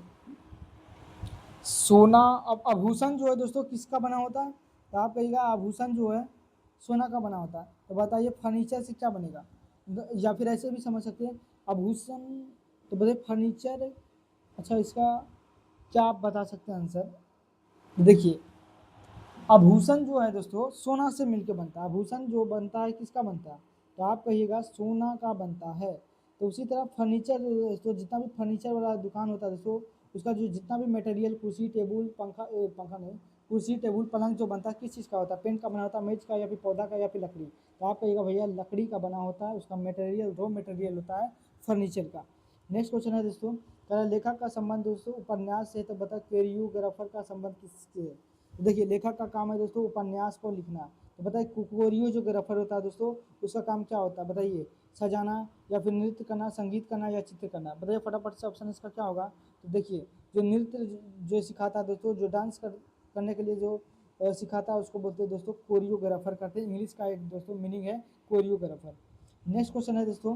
सोना। अब आभूषण जो है दोस्तों किसका बना होता है, तो आप कहिएगा आभूषण जो है सोना का बना होता है। तो बताइए फर्नीचर से क्या बनेगा, या फिर ऐसे भी समझ सकते हैं आभूषण। तो बताइए फर्नीचर, अच्छा इसका क्या आप बता सकते हैं आंसर। देखिए आभूषण जो है दोस्तों सोना से मिलकर बनता है, आभूषण जो बनता है किसका बनता है, तो आप कहिएगा सोना का बनता है। तो उसी तरह फर्नीचर दोस्तों, जितना भी फर्नीचर वाला दुकान होता है दोस्तों, उसका जो जितना भी मटेरियल, कुर्सी टेबल पंखा, पंखा नहीं, कुर्सी टेबल पलंग जो बनता है किस चीज़ का होता है, पेंट का बना होता है, मेज का या फिर पौधा का या फिर लकड़ी। तो आप कहिएगा भैया लकड़ी का बना होता है, उसका मटेरियल रॉ मटेरियल होता है फर्नीचर का। नेक्स्ट क्वेश्चन है दोस्तों, लेखक का संबंध दोस्तों उपन्यास से। तो बता कोरियोग्राफर का संबंध किससे है। तो देखिए लेखक का काम है दोस्तों उपन्यास को लिखना। तो बताइए कोरियोग्राफर होता है दोस्तों, उसका काम क्या होता है बताइए, सजाना या फिर नृत्य करना, संगीत करना या चित्र करना। बताइए फटाफट से ऑप्शन इसका क्या होगा। तो देखिए जो नृत्य जो सिखाता है दोस्तों, जो डांस करने के लिए जो सिखाता है उसको बोलते हैं दोस्तों कोरियोग्राफर करते हैं। इंग्लिश का एक दोस्तों मीनिंग है कोरियोग्राफर। नेक्स्ट क्वेश्चन है दोस्तों,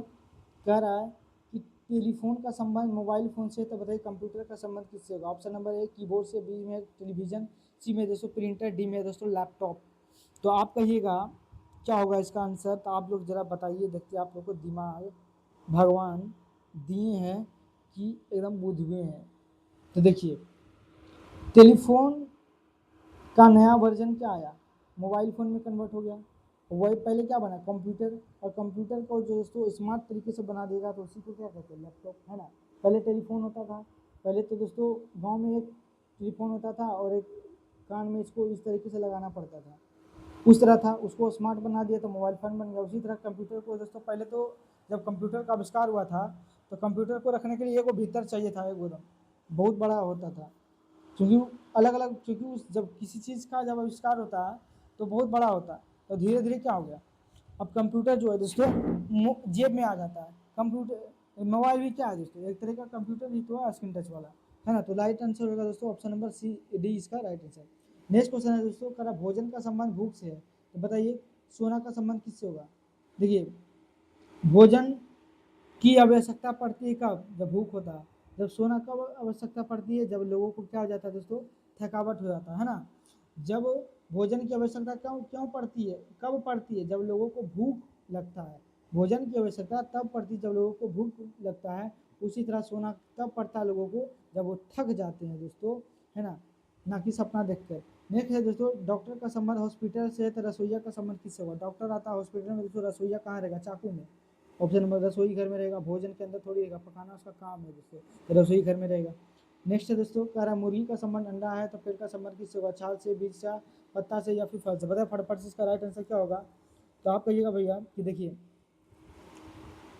कह रहा है कि टेलीफोन का संबंध मोबाइल फ़ोन से। तो बताइए कंप्यूटर का संबंध किससे होगा। ऑप्शन नंबर ए कीबोर्ड से, बी में टेलीविज़न, सी में दोस्तों प्रिंटर, डी में दोस्तों लैपटॉप। तो आप कहिएगा क्या होगा इसका आंसर। तो आप लोग ज़रा बताइए, देखते आप लोग को दिमाग भगवान दिए हैं कि एकदम बुद्धि हैं। तो देखिए टेलीफोन का नया वर्जन क्या आया, मोबाइल फ़ोन में कन्वर्ट हो गया। वही पहले क्या बना कंप्यूटर, और कंप्यूटर को जो दोस्तों स्मार्ट तरीके से बना देगा तो उसी को क्या कहते हैं लैपटॉप, है ना। पहले टेलीफोन होता था, पहले तो दोस्तों गांव में एक टेलीफोन होता था और एक कान में इसको इस तरीके से लगाना पड़ता था, उस तरह था। उसको स्मार्ट बना दिया तो मोबाइल फ़ोन बन गया। उसी तरह कंप्यूटर को दोस्तों पहले तो जब कंप्यूटर का आविष्कार हुआ था तो कंप्यूटर को रखने के लिए एक भीतर चाहिए था, एक गोदाम बहुत बड़ा होता था। क्योंकि अलग अलग, क्योंकि उस जब किसी चीज़ का जब आविष्कार होता है तो बहुत बड़ा होता है। तो धीरे धीरे क्या हो गया, अब कंप्यूटर जो है दोस्तों जेब में आ जाता है। कंप्यूटर मोबाइल भी क्या है दोस्तों, एक तरह का कंप्यूटर ही तो है स्क्रीन टच वाला, है ना। तो राइट आंसर होगा दोस्तों ऑप्शन नंबर सी, डी इसका राइट आंसर। नेक्स्ट क्वेश्चन है दोस्तों, करा भोजन का संबंध भूख से है। तो बताइए सोना का संबंध किससे होगा। देखिए भोजन की आवश्यकता पड़ती है कब, जब भूख होता है। जब सोना कब आवश्यकता पड़ती है, जब लोगों को क्या हो जाता है दोस्तों, थकावट हो जाता है ना। जब भोजन की आवश्यकता क्यों क्यों पड़ती है, कब पड़ती है, जब लोगों को भूख लगता है। भोजन की आवश्यकता तब पड़ती है जब लोगों को भूख लगता है। उसी तरह सोना तब पड़ता है लोगों को जब वो थक जाते हैं दोस्तों, है ना कि सपना देख कर। नेक्स्ट है दोस्तों, डॉक्टर का संबंध हॉस्पिटल से है तो रसोईया का संबंध किससे होगा। डॉक्टर आता है हॉस्पिटल में दोस्तों, रसोईया कहाँ रहेगा, चाकू में। ऑप्शन नंबर रसोई घर में रहेगा, भोजन के अंदर थोड़ी रहेगा, पकाना उसका काम है दोस्तों, तो रसोई घर में रहेगा। नेक्स्ट है दोस्तों, कह रहा मुर्गी का संबंध अंडा है तो पेड़ का संबंध किससे होगा, छाल से, बीज से, पत्ता से या फिर फल से। बताए फटाफट से इसका राइट आंसर क्या होगा। तो आप कहिएगा भैया कि देखिए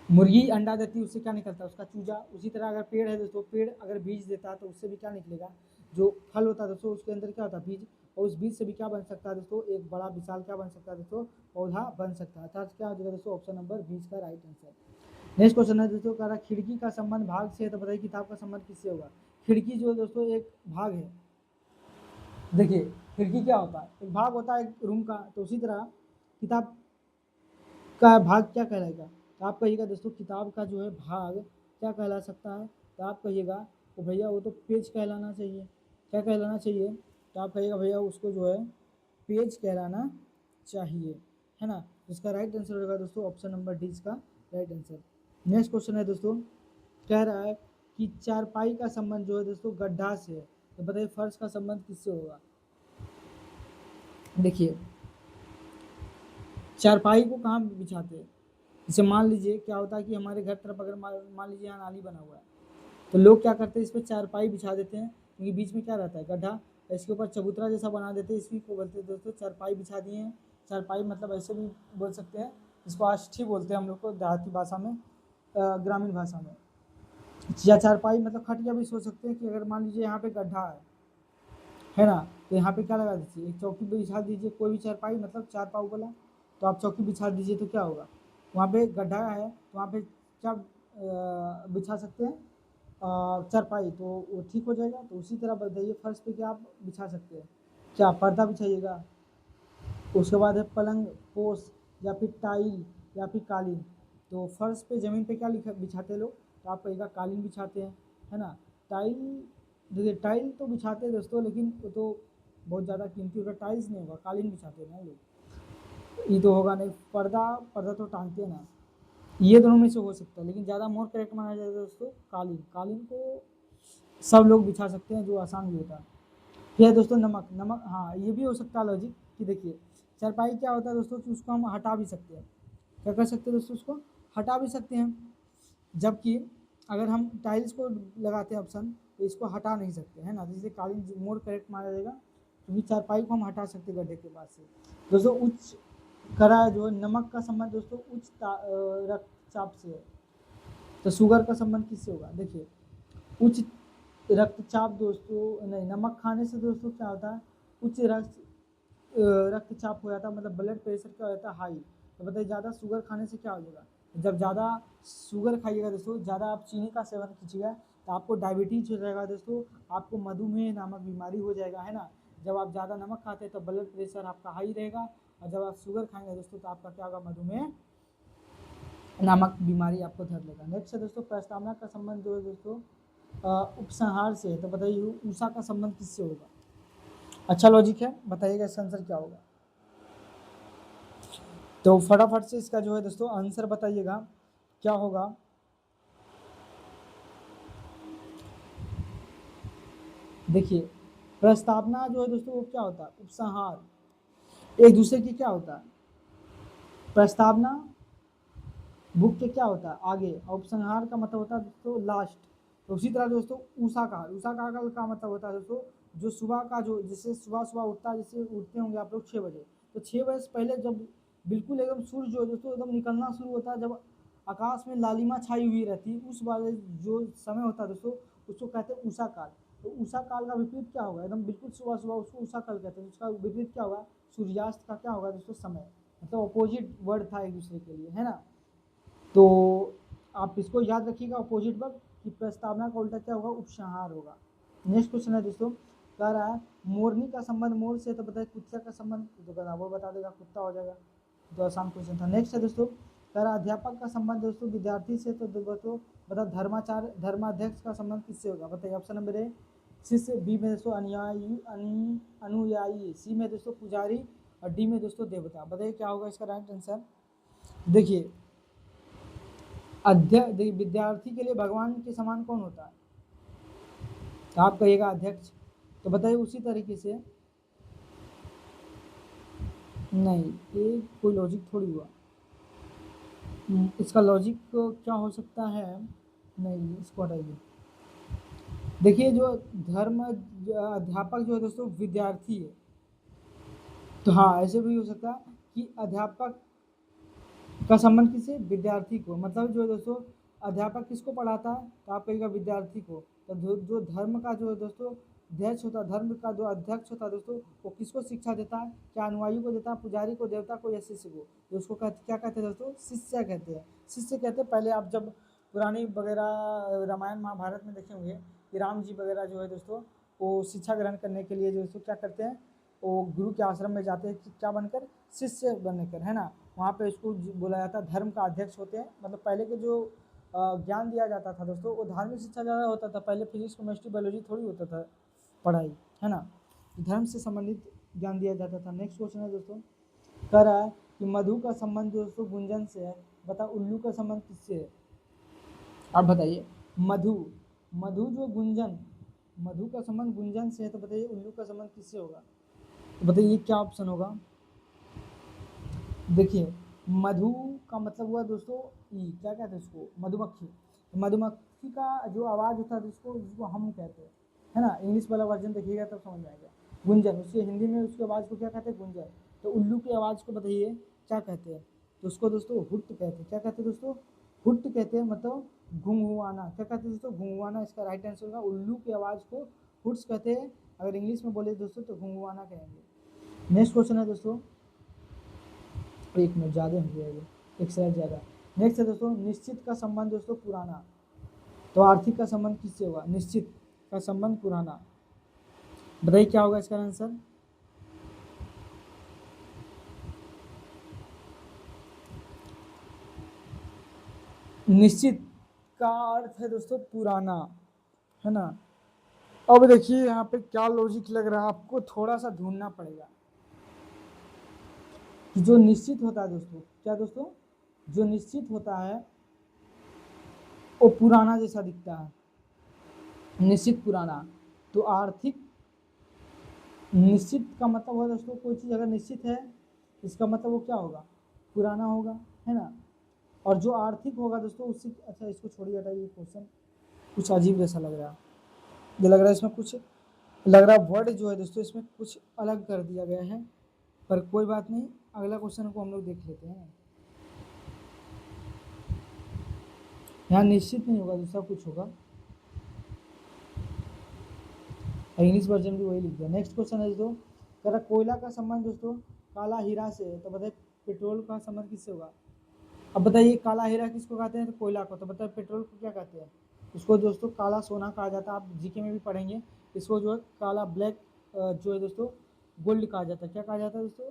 मुर्गी अंडा देती है उससे क्या निकलता है, उसका चूजा। उसी तरह अगर पेड़ है दोस्तों, पेड़ अगर बीज देता है तो उससे भी क्या निकलेगा, जो फल होता है दोस्तों उसके अंदर क्या होता है बीज, और उस बीज से भी क्या बन सकता है दोस्तों, एक बड़ा विशाल क्या बन सकता है दोस्तों, पौधा बन सकता है। अर्थात क्या हो जाएगा दोस्तों ऑप्शन नंबर बीज का राइट आंसर। नेक्स्ट क्वेश्चन है दोस्तों, कह रहा खिड़की का संबंध भाग से है तो बताइए किताब का संबंध किससे होगा। खिड़की जो है दोस्तों एक भाग है। देखिए खिड़की क्या होता है, एक भाग होता है एक रूम का। तो उसी तरह किताब का भाग क्या कहलाएगा। तो आप कहिएगा दोस्तों किताब का जो है भाग क्या कहला सकता है। तो आप कहिएगा तो भैया वो तो पेज कहलाना चाहिए। क्या कहलाना चाहिए? तो आप कहिएगा भैया उसको जो है पेज कहलाना चाहिए, है ना। इसका राइट आंसर होगा दोस्तों ऑप्शन नंबर डी इसका राइट आंसर। नेक्स्ट क्वेश्चन है दोस्तों, कह रहा है कि चारपाई का संबंध जो है दोस्तों गड्ढा से है, तो बताइए फर्श का संबंध किससे होगा? देखिए चारपाई को कहाँ बिछाते हैं? जैसे मान लीजिए क्या होता है कि हमारे घर तरफ अगर मान लीजिए यहाँ नाली बना हुआ है, तो लोग क्या करते हैं इस पर चारपाई बिछा देते हैं, क्योंकि बीच में क्या रहता है गड्ढा, इसके ऊपर चबूतरा जैसा बना देते हैं, इसी को बोलते हैं दोस्तों चारपाई बिछा दिए हैं। चारपाई मतलब ऐसे भी बोल सकते हैं, इसको आष्ठी बोलते हैं हम लोग को देहाती भाषा में, ग्रामीण भाषा में। या चारपाई मतलब खटिया भी सोच सकते हैं कि अगर मान लीजिए यहाँ पे गड्ढा है ना, तो यहाँ पे क्या लगा दीजिए, एक चौकी पे बिछा दीजिए, कोई भी चारपाई मतलब चार पाव वाला, तो आप चौकी बिछा दीजिए तो क्या होगा, वहाँ पे गड्ढा है तो वहाँ पे क्या बिछा सकते हैं चारपाई, तो वो ठीक हो जाएगा। तो उसी तरह बताइए फर्श पे क्या आप बिछा सकते हैं? क्या पर्दा बिछाइएगा? उसके बाद है पलंग पोस या फिर टाइल या फिर कालीन। तो फर्श पे ज़मीन पे क्या लिखा बिछाते हैं लोग? तो आप कहिएगा कालीन बिछाते हैं, है ना। टाइल, देखिए टाइल तो बिछाते हैं दोस्तों, लेकिन वो तो बहुत ज़्यादा कीमती होगा, टाइल्स नहीं होगा, कालीन बिछाते हैं ना लोग, ये तो होगा नहीं। पर्दा, पर्दा तो टांगते हैं ना, ये दोनों में से हो सकता है, लेकिन ज़्यादा मोर करेक्ट माना जाएगा दोस्तों कालीन। कालीन को सब लोग बिछा सकते हैं, जो आसान भी होता है। फिर है दोस्तों नमक। नमक, हाँ ये भी हो सकता है लॉजिक कि देखिए चारपाई क्या होता है दोस्तों कि उसको हम हटा भी सकते हैं, क्या कर सकते हैं दोस्तों, उसको हटा भी सकते हैं। जबकि अगर हम टाइल्स को लगाते हैं ऑप्शन, तो इसको हटा नहीं सकते, है ना। जिससे कालीन मोर करेक्ट माना जाएगा, क्योंकि चारपाई को हम हटा सकते गड्ढे के पास से। दोस्तों उच्च करा जो है नमक का संबंध दोस्तों उच्च रक्तचाप से है, तो शुगर का संबंध किससे होगा? देखिए उच्च रक्तचाप दोस्तों, नहीं, नमक खाने से दोस्तों क्या होता है, उच्च रक्तचाप हो जाता है, मतलब ब्लड प्रेशर क्या हो जाता है हाई। तो बताइए ज़्यादा शुगर खाने से क्या हो जाएगा? जब ज़्यादा शुगर खाइएगा दोस्तों, ज़्यादा आप चीनी का सेवन कीजिएगा, तो आपको डायबिटीज हो जाएगा दोस्तों, आपको मधुमेह नामक बीमारी हो जाएगा, है ना। जब आप ज़्यादा नमक खाते हैं तो ब्लड प्रेशर आपका हाई रहेगा, और जब आप शुगर खाएंगे दोस्तों तो आपका क्या होगा, मधुमेह नामक बीमारी आपको धर लेगा। नेक्स्ट है दोस्तों प्रस्तावना का संबंध जो है दोस्तों उपसंहार से है, तो बताइए ऊषा का संबंध किससे होगा? अच्छा लॉजिक है, बताइएगा इसका आंसर क्या होगा। तो फटाफट से इसका जो है दोस्तों आंसर बताइएगा क्या होगा। देखिए प्रस्तावना जो है दोस्तों वो क्या होता है, उपसंहार एक दूसरे की क्या होता है, प्रस्तावना बुक के क्या होता है आगे, और उपसंहार का मतलब होता है दोस्तों लास्ट। तो उसी तरह दोस्तों उषा काल, उषा काल का मतलब होता है दोस्तों जो सुबह का, जो जैसे सुबह सुबह उठता है, जैसे उठते होंगे आप लोग 6 बजे, तो 6 बजे से पहले जब बिल्कुल एकदम सूर्य जो है दोस्तों एकदम निकलना शुरू होता है, जब आकाश में लालिमा छाई हुई रहती है, उस वाले जो समय होता है दोस्तों उसको कहते हैं उषा काल। तो उषा काल का विपरीत क्या होगा, एकदम बिल्कुल सुबह सुबह उसको उषा काल कहते हैं, उसका विपरीत क्या होगा, सूर्यास्त का क्या होगा दोस्तों समय, मतलब अपोजिट वर्ड था एक दूसरे के लिए, है ना। तो आप इसको याद रखिएगा अपोजिट वर्ब कि प्रस्तावना का उल्टा क्या होगा, उपसंहार होगा। नेक्स्ट क्वेश्चन है दोस्तों, कह रहा है मोरनी का संबंध मोर से, तो बताए कुत्ता का संबंध, तो कहना वो बता देगा कुत्ता हो जाएगा, तो आसान क्वेश्चन था। नेक्स्ट है दोस्तों कह रहा अध्यापक का संबंध दोस्तों विद्यार्थी से, तो दोस्तों बता धर्माचार्य धर्माध्यक्ष का संबंध किससे होगा? बताइए ऑप्शन नंबर ए शिष्य, बी में दोस्तों अनुयायी अनुयायी, सी में दोस्तों पुजारी, और डी में दोस्तों देवता। बताइए क्या होगा इसका राइट आंसर। देखिए विद्यार्थी के लिए भगवान के समान कौन होता है? तो आप कहिएगा अध्यक्ष, तो बताइए उसी तरीके से नहीं, ये कोई लॉजिक थोड़ी हुआ। इसका लॉजिक क्या हो सकता है, नहीं इसको हटाइए। देखिए जो धर्म अध्यापक जो है दोस्तों विद्यार्थी है, तो हाँ ऐसे भी हो सकता है कि अध्यापक का संबंध किससे, विद्यार्थी को, मतलब जो है दोस्तों अध्यापक किसको पढ़ाता है, तो आप कहिएगा विद्यार्थी को। तो जो धर्म का जो है दोस्तों अध्यक्ष होता है, धर्म का जो अध्यक्ष होता है दोस्तों वो किसको शिक्षा देता है, क्या अनुयायी को देता है, पुजारी को, देवता को, या शिष्य को? तो उसको क्या कहते हैं दोस्तों, शिष्य कहते हैं। शिष्य कहते हैं, पहले आप जब पुरानी वगैरह रामायण महाभारत में देखे होंगे कि राम जी वगैरह जो है दोस्तों वो शिक्षा ग्रहण करने के लिए जो दोस्तों क्या करते हैं, वो गुरु के आश्रम में जाते हैं, क्या बनकर, शिष्य बनकर, है ना। वहाँ पे इसको बोला जाता है धर्म का अध्यक्ष होते हैं, मतलब पहले के जो ज्ञान दिया जाता था दोस्तों वो धार्मिक शिक्षा ज़्यादा होता था, पहले फिजिक्स केमिस्ट्री बायोलॉजी थोड़ी होता था, पढ़ाई, है ना। धर्म से संबंधित ज्ञान दिया जाता था। नेक्स्ट क्वेश्चन है दोस्तों, कह रहा है कि मधु का संबंध दोस्तों गुंजन से है, बता उल्लू का संबंध किससे है? आप बताइए। मधु मधु जो गुंजन, मधु का संबंध गुंजन से है, तो बताइए उल्लू का संबंध किससे होगा? तो बताइए क्या ऑप्शन होगा। देखिए, मधु का मतलब हुआ दोस्तों ई, क्या कहते हैं उसको, मधुमक्खी। मधुमक्खी का जो आवाज़ होता है जिसको जिसको हम कहते हैं, है ना। इंग्लिश वाला वर्जन देखिएगा तब समझ में आएगा। गुंजन, उसके हिंदी में उसकी आवाज़ को क्या कहते हैं? गुंजन। तो उल्लू की आवाज़ को बताइए क्या कहते हैं? तो उसको दोस्तों हुट कहते हैं। क्या कहते हैं दोस्तों? हुट कहते हैं, मतलब घुंघुआना। क्या कहते हैं दोस्तों? घुंघुआना इसका राइट आंसर होगा। उल्लू की आवाज़ को हुट्स कहते हैं। अगर इंग्लिश में बोले दोस्तों तो घुंघुआना कहेंगे। नेक्स्ट क्वेश्चन है दोस्तों, एक मिनट ज़्यादा हो गया, एक स्लाइड ज़्यादा। नेक्स्ट है दोस्तों, निश्चित का संबंध दोस्तों पुराना, तो आर्थिक का संबंध किससे होगा? निश्चित का संबंध पुराना, बताइए क्या होगा इसका आंसर? निश्चित का अर्थ है दोस्तों पुराना, है ना। अब देखिए यहाँ पे क्या लॉजिक लग रहा है आपको, थोड़ा सा ढूंढना पड़ेगा कि जो निश्चित होता है दोस्तों, क्या दोस्तों, जो निश्चित होता है वो पुराना जैसा दिखता है, निश्चित पुराना। तो आर्थिक, निश्चित का मतलब है दोस्तों कोई चीज़ अगर निश्चित है इसका मतलब वो क्या होगा? पुराना होगा, है ना। और जो आर्थिक होगा दोस्तों उससे, अच्छा इसको छोड़िए, हटाइए क्वेश्चन, कुछ अजीब जैसा लग रहा है। ये लग रहा है इसमें कुछ, लग रहा है वर्ड जो है दोस्तों इसमें कुछ अलग कर दिया गया है, पर कोई बात नहीं, अगला क्वेश्चन को हम लोग देख लेते हैं। यहाँ निश्चित नहीं होगा, दूसरा कुछ होगा, इंग्लिश वर्जन भी वही लिख दिया। नेक्स्ट क्वेश्चन है दोस्तों, कह रहा कोयला का संबंध दोस्तों काला हीरा से है, तो बताइए पेट्रोल का संबंध किससे होगा? अब बताइए काला हीरा किसको कहते हैं? तो कोयला को। तो बताइए पेट्रोल को क्या कहते हैं? उसको दोस्तों काला सोना कहा जाता है, आप जीके में भी पढ़ेंगे। इसको जो है काला ब्लैक, जो है दोस्तों गोल्ड कहा जाता है। क्या कहा जाता है दोस्तों?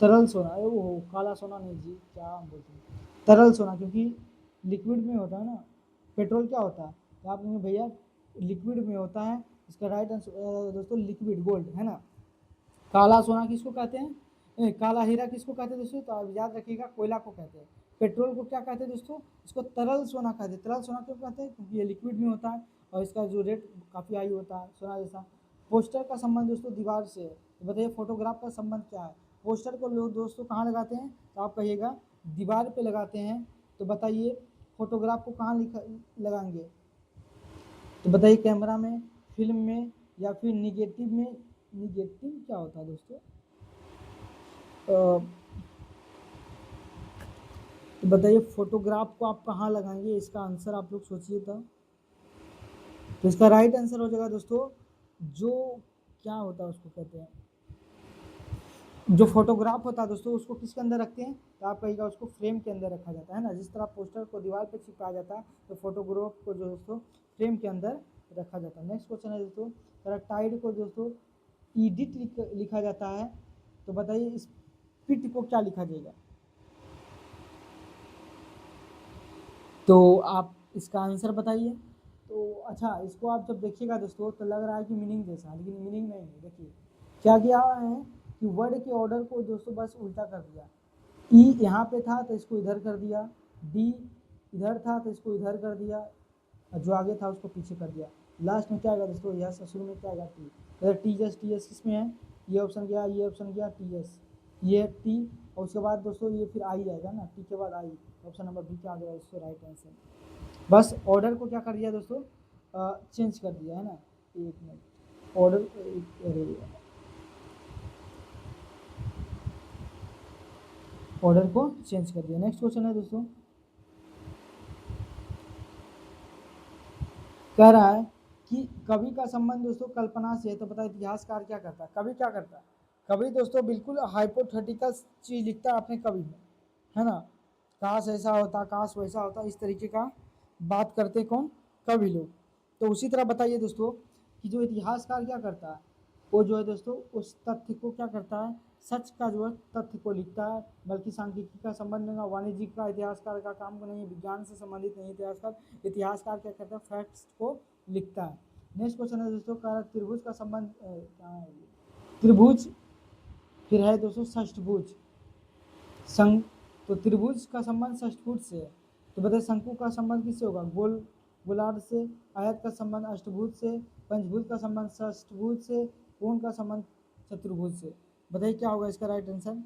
तरल सोना। वो काला सोना नहीं जी, क्या हम बोलते हैं, तरल सोना, क्योंकि लिक्विड में होता है ना। पेट्रोल क्या होता है? तो आप कहेंगे भैया लिक्विड में होता है, इसका राइट आंसर दोस्तों लिक्विड गोल्ड, है ना। काला सोना किसको कहते हैं? काला हीरा किसको कहते हैं दोस्तों? तो आप याद रखिएगा कोयला को कहते हैं। पेट्रोल को क्या कहते हैं दोस्तों? इसको तरल सोना कहते हैं। तरल सोना क्यों कहते हैं? क्योंकि ये लिक्विड में होता है और इसका जो रेट काफ़ी हाई होता है, सोना जैसा। पोस्टर का संबंध दोस्तों दीवार से है, तो बताइए फोटोग्राफ का संबंध क्या है? पोस्टर को लोग दोस्तों कहाँ लगाते हैं? तो आप कहिएगा दीवार पे लगाते हैं। तो बताइए फोटोग्राफ को कहाँ लगाएंगे? तो बताइए कैमरा में, फिल्म में, या फिर निगेटिव में। निगेटिव क्या होता है दोस्तों? तो बताइए फोटोग्राफ को आप कहाँ लगाएंगे? इसका आंसर आप लोग सोचिए। तो इसका राइट आंसर हो जाएगा दोस्तों, जो क्या होता है उसको कहते हैं, जो फोटोग्राफ होता है दोस्तों उसको किसके अंदर रखते हैं? तो आप कहिएगा उसको फ्रेम के अंदर रखा जाता है ना। जिस तरह पोस्टर को दीवार पर चिपकाया जाता है, तो फोटोग्राफ को जो दोस्तों फ्रेम के अंदर रखा जाता है। नेक्स्ट क्वेश्चन है दोस्तों, टाइड को दोस्तों ईडिट लिखा जाता है, तो बताइए इस पिट को क्या लिखा जाएगा? तो आप इसका आंसर बताइए। तो अच्छा इसको आप जब देखिएगा दोस्तों तो लग रहा है कि मीनिंग जैसा, लेकिन मीनिंग नहीं है। देखिए क्या किया है कि वर्ड के ऑर्डर को दोस्तों बस उल्टा कर दिया। ई यहाँ पे था तो इसको इधर कर दिया, डी इधर था तो इसको इधर कर दिया, और जो आगे था उसको पीछे कर दिया। लास्ट में क्या आएगा दोस्तों? यह शुरू में क्या आएगा? टी। अगर टी एस किस में है? ये ऑप्शन गया, ये ऑप्शन गया, टी एस, ये टी, और उसके बाद दोस्तों ये फिर आई आएगा ना, टी के बाद आई। ऑप्शन नंबर बी क्या आ जाएगा दोस्तों राइट आंसर। बस ऑर्डर को क्या कर दिया दोस्तों? चेंज कर दिया, है ना। एक मिनट, ऑर्डर, अरे ऑर्डर को चेंज कर दिया। नेक्स्ट क्वेश्चन है दोस्तों, कह रहा है कि कवि का संबंध दोस्तों कल्पना से है, तो बताइए इतिहासकार क्या करता है? कवि क्या करता है? कवि दोस्तों बिल्कुल हाइपोथेटिकल चीज लिखता है अपने कवि में, है ना। काश ऐसा होता, काश वैसा होता, इस तरीके का बात करते कौन? कवि लोग। तो उसी तरह बताइए दोस्तों कि जो इतिहासकार क्या करता है, वो जो है दोस्तों उस तथ्य को क्या करता है? सच का जो है तथ्य को लिखता है, बल्कि सांख्यिकी का संबंध नहीं, वाणिज्यिक का इतिहासकार का काम को नहीं है, विज्ञान से संबंधित नहीं इतिहासकार। इतिहासकार क्या करता है? फैक्ट्स को लिखता है। नेक्स्ट क्वेश्चन है दोस्तों, कह रहा है त्रिभुज का संबंध कहाँ है ये? त्रिभुज, फिर है दोस्तों षष्ठभुज। संग तो त्रिभुज का संबंध षष्ठभुज से है, तो बताइए शंकु का संबंध किससे होगा? गोलार्ध से। आयत का संबंध अष्टभुज से। पंचभुज का संबंध षष्ठभुज से। कोण का संबंध चतुर्भुज से। बताइए क्या होगा इसका राइट आंसर?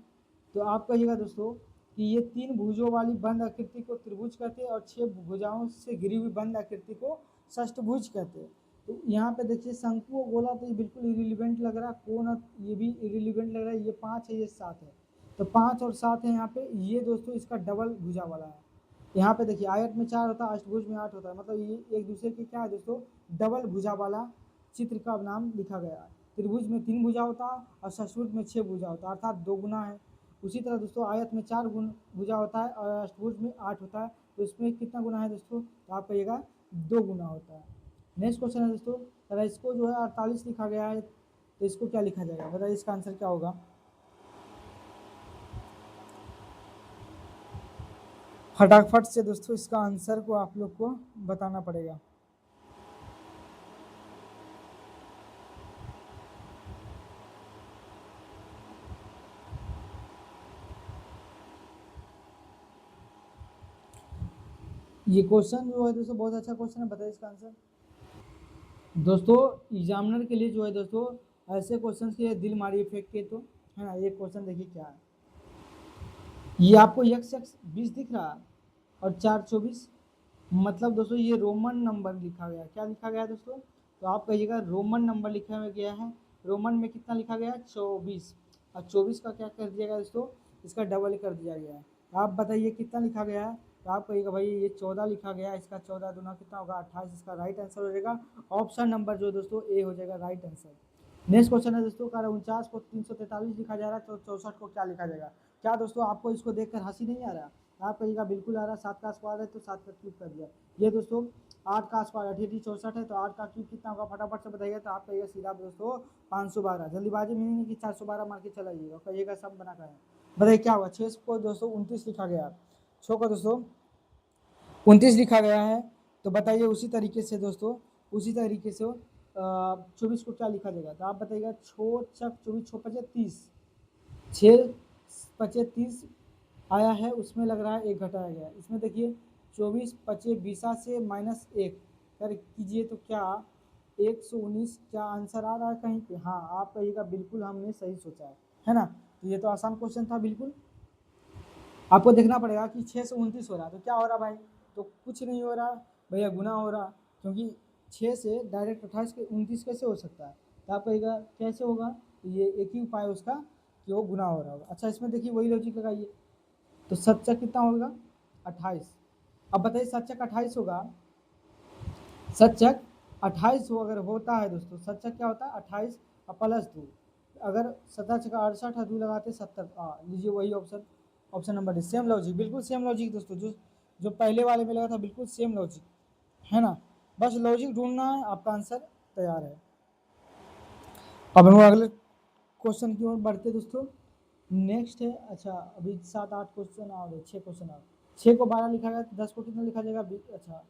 तो आप कहिएगा दोस्तों कि ये 3 भुजों वाली बंद आकृति को त्रिभुज कहते हैं और 6 भुजाओं से घिरी हुई बंद आकृति को षष्ठभुज कहते हैं। तो यहाँ पे देखिए शंकु और गोला तो ये बिल्कुल इरिलीवेंट लग रहा है, कोण ये भी इरिलीवेंट लग रहा है, ये 5 है ये 7 है, तो 5 और 7 है यहाँ पे, ये दोस्तों इसका डबल भुजा वाला है। यहाँ पे देखिए आयत में 4 होता है, अष्टभुज में 8 होता है, मतलब ये एक दूसरे के क्या है दोस्तों, डबल भुजा वाला चित्र का नाम लिखा गया है। त्रिभुज में 3 भुजा होता है और षष्ठभुज में 6 भुजा होता है, अर्थात 2 गुना है। उसी तरह दोस्तों आयत में 4 भुजा होता है और अष्टभुज में 8 होता है, तो इसमें कितना गुना है दोस्तों? तो आप कहिएगा 2 गुना होता है। नेक्स्ट क्वेश्चन है दोस्तों, अगर इसको जो है 48 लिखा गया है तो इसको क्या लिखा जाएगा? बताइए इसका आंसर क्या होगा? फटाफट से दोस्तों इसका आंसर को आप लोग को बताना पड़ेगा। ये क्वेश्चन जो है दोस्तों बहुत अच्छा क्वेश्चन है, बताइए इसका आंसर। दोस्तों एग्जामिनर के लिए जो है दोस्तों ऐसे क्वेश्चन के दिल मारिए फेंक के, तो है ना, ये क्वेश्चन देखिए क्या है। ये आपको x x 20 दिख रहा है और 4 24, मतलब दोस्तों ये रोमन नंबर लिखा गया है। क्या लिखा गया है दोस्तों? तो आप कहिएगा रोमन नंबर लिखा गया है। रोमन में कितना लिखा गया है? 24, और 24 का क्या कर दिया गया दोस्तों? इसका डबल कर दिया गया है। तो आप बताइए कितना लिखा गया है? तो आप कहिएगा भाई ये 14 लिखा गया है, इसका 14 दूना कितना होगा? 28, इसका राइट आंसर हो जाएगा ऑप्शन नंबर जो दोस्तों ए हो जाएगा राइट आंसर। नेक्स्ट क्वेश्चन है दोस्तों, कह रहा है 49 को 343 लिखा जा रहा है, तो 64 को क्या लिखा जाएगा? क्या दोस्तों आपको इसको देखकर हंसी नहीं आ रहा? आप कहिएगा बिल्कुल आ रहा, 7 का स्क्वायर है तो 7 का क्यूब कर दिया। ये दोस्तों 8 का स्क्वायर 64 है, तो 8 का क्यूब कितना होगा फटाफट से बताइएगा। तो आप कहिएगा सीधा दोस्तों 512। जल्दीबाजी में नहीं कि 412 मार के चला जाइएगा, कहिएगा सब बना कर। बताइए क्या होगा? 6 को दोस्तों 29 लिखा गया, 6 को दोस्तों 29 लिखा गया है, तो बताइए उसी तरीके से दोस्तों, उसी तरीके से 24 को क्या लिखा जाएगा? तो आप बताइएगा 6 चक 24 6 पचे 30, 6 पचे 30 आया है, उसमें लग रहा है 1 घटाया गया। इसमें देखिए 24 पचे 20 से माइनस 1 कर कीजिए तो क्या 119 क्या आंसर आ रहा है कहीं पे? हाँ आप कहिएगा बिल्कुल हमने सही सोचा है ना। तो ये तो आसान क्वेश्चन था बिल्कुल। आपको देखना पड़ेगा कि 6 से 29 हो रहा है, तो क्या हो रहा भाई? तो कुछ नहीं हो रहा भैया, गुना हो रहा, क्योंकि 6 से डायरेक्ट 28 के 29 कैसे हो सकता है? तो आप कहिएगा कैसे होगा? तो ये एक ही उपाय उसका कि वो गुना हो रहा होगा। अच्छा इसमें देखिए वही लॉजिक लगाइए, तो 7 चक कितना होगा? 28। अब बताइए 7 चक 28 होगा, 7 चक 28 अगर होता है दोस्तों, 7 चक क्या होता है? 28 और प्लस 2, अगर 7 चक 68 है 2 लगाते 70। लीजिए वही option, option number D. Same logic, बिल्कुल सेम लॉजिक दोस्तों, जो जो पहले वाले में लगा था बिल्कुल सेम लॉजिक है ना। बस लॉजिक ढूंढना है, आपका आंसर तैयार है। अब हम अगले क्वेश्चन की ओर बढ़ते दोस्तों। नेक्स्ट है, अच्छा अभी 7 8 क्वेश्चन और 6 क्वेश्चन और 6 को 12 लिखा गया, 10 को कितना लिखा जाएगा? अच्छा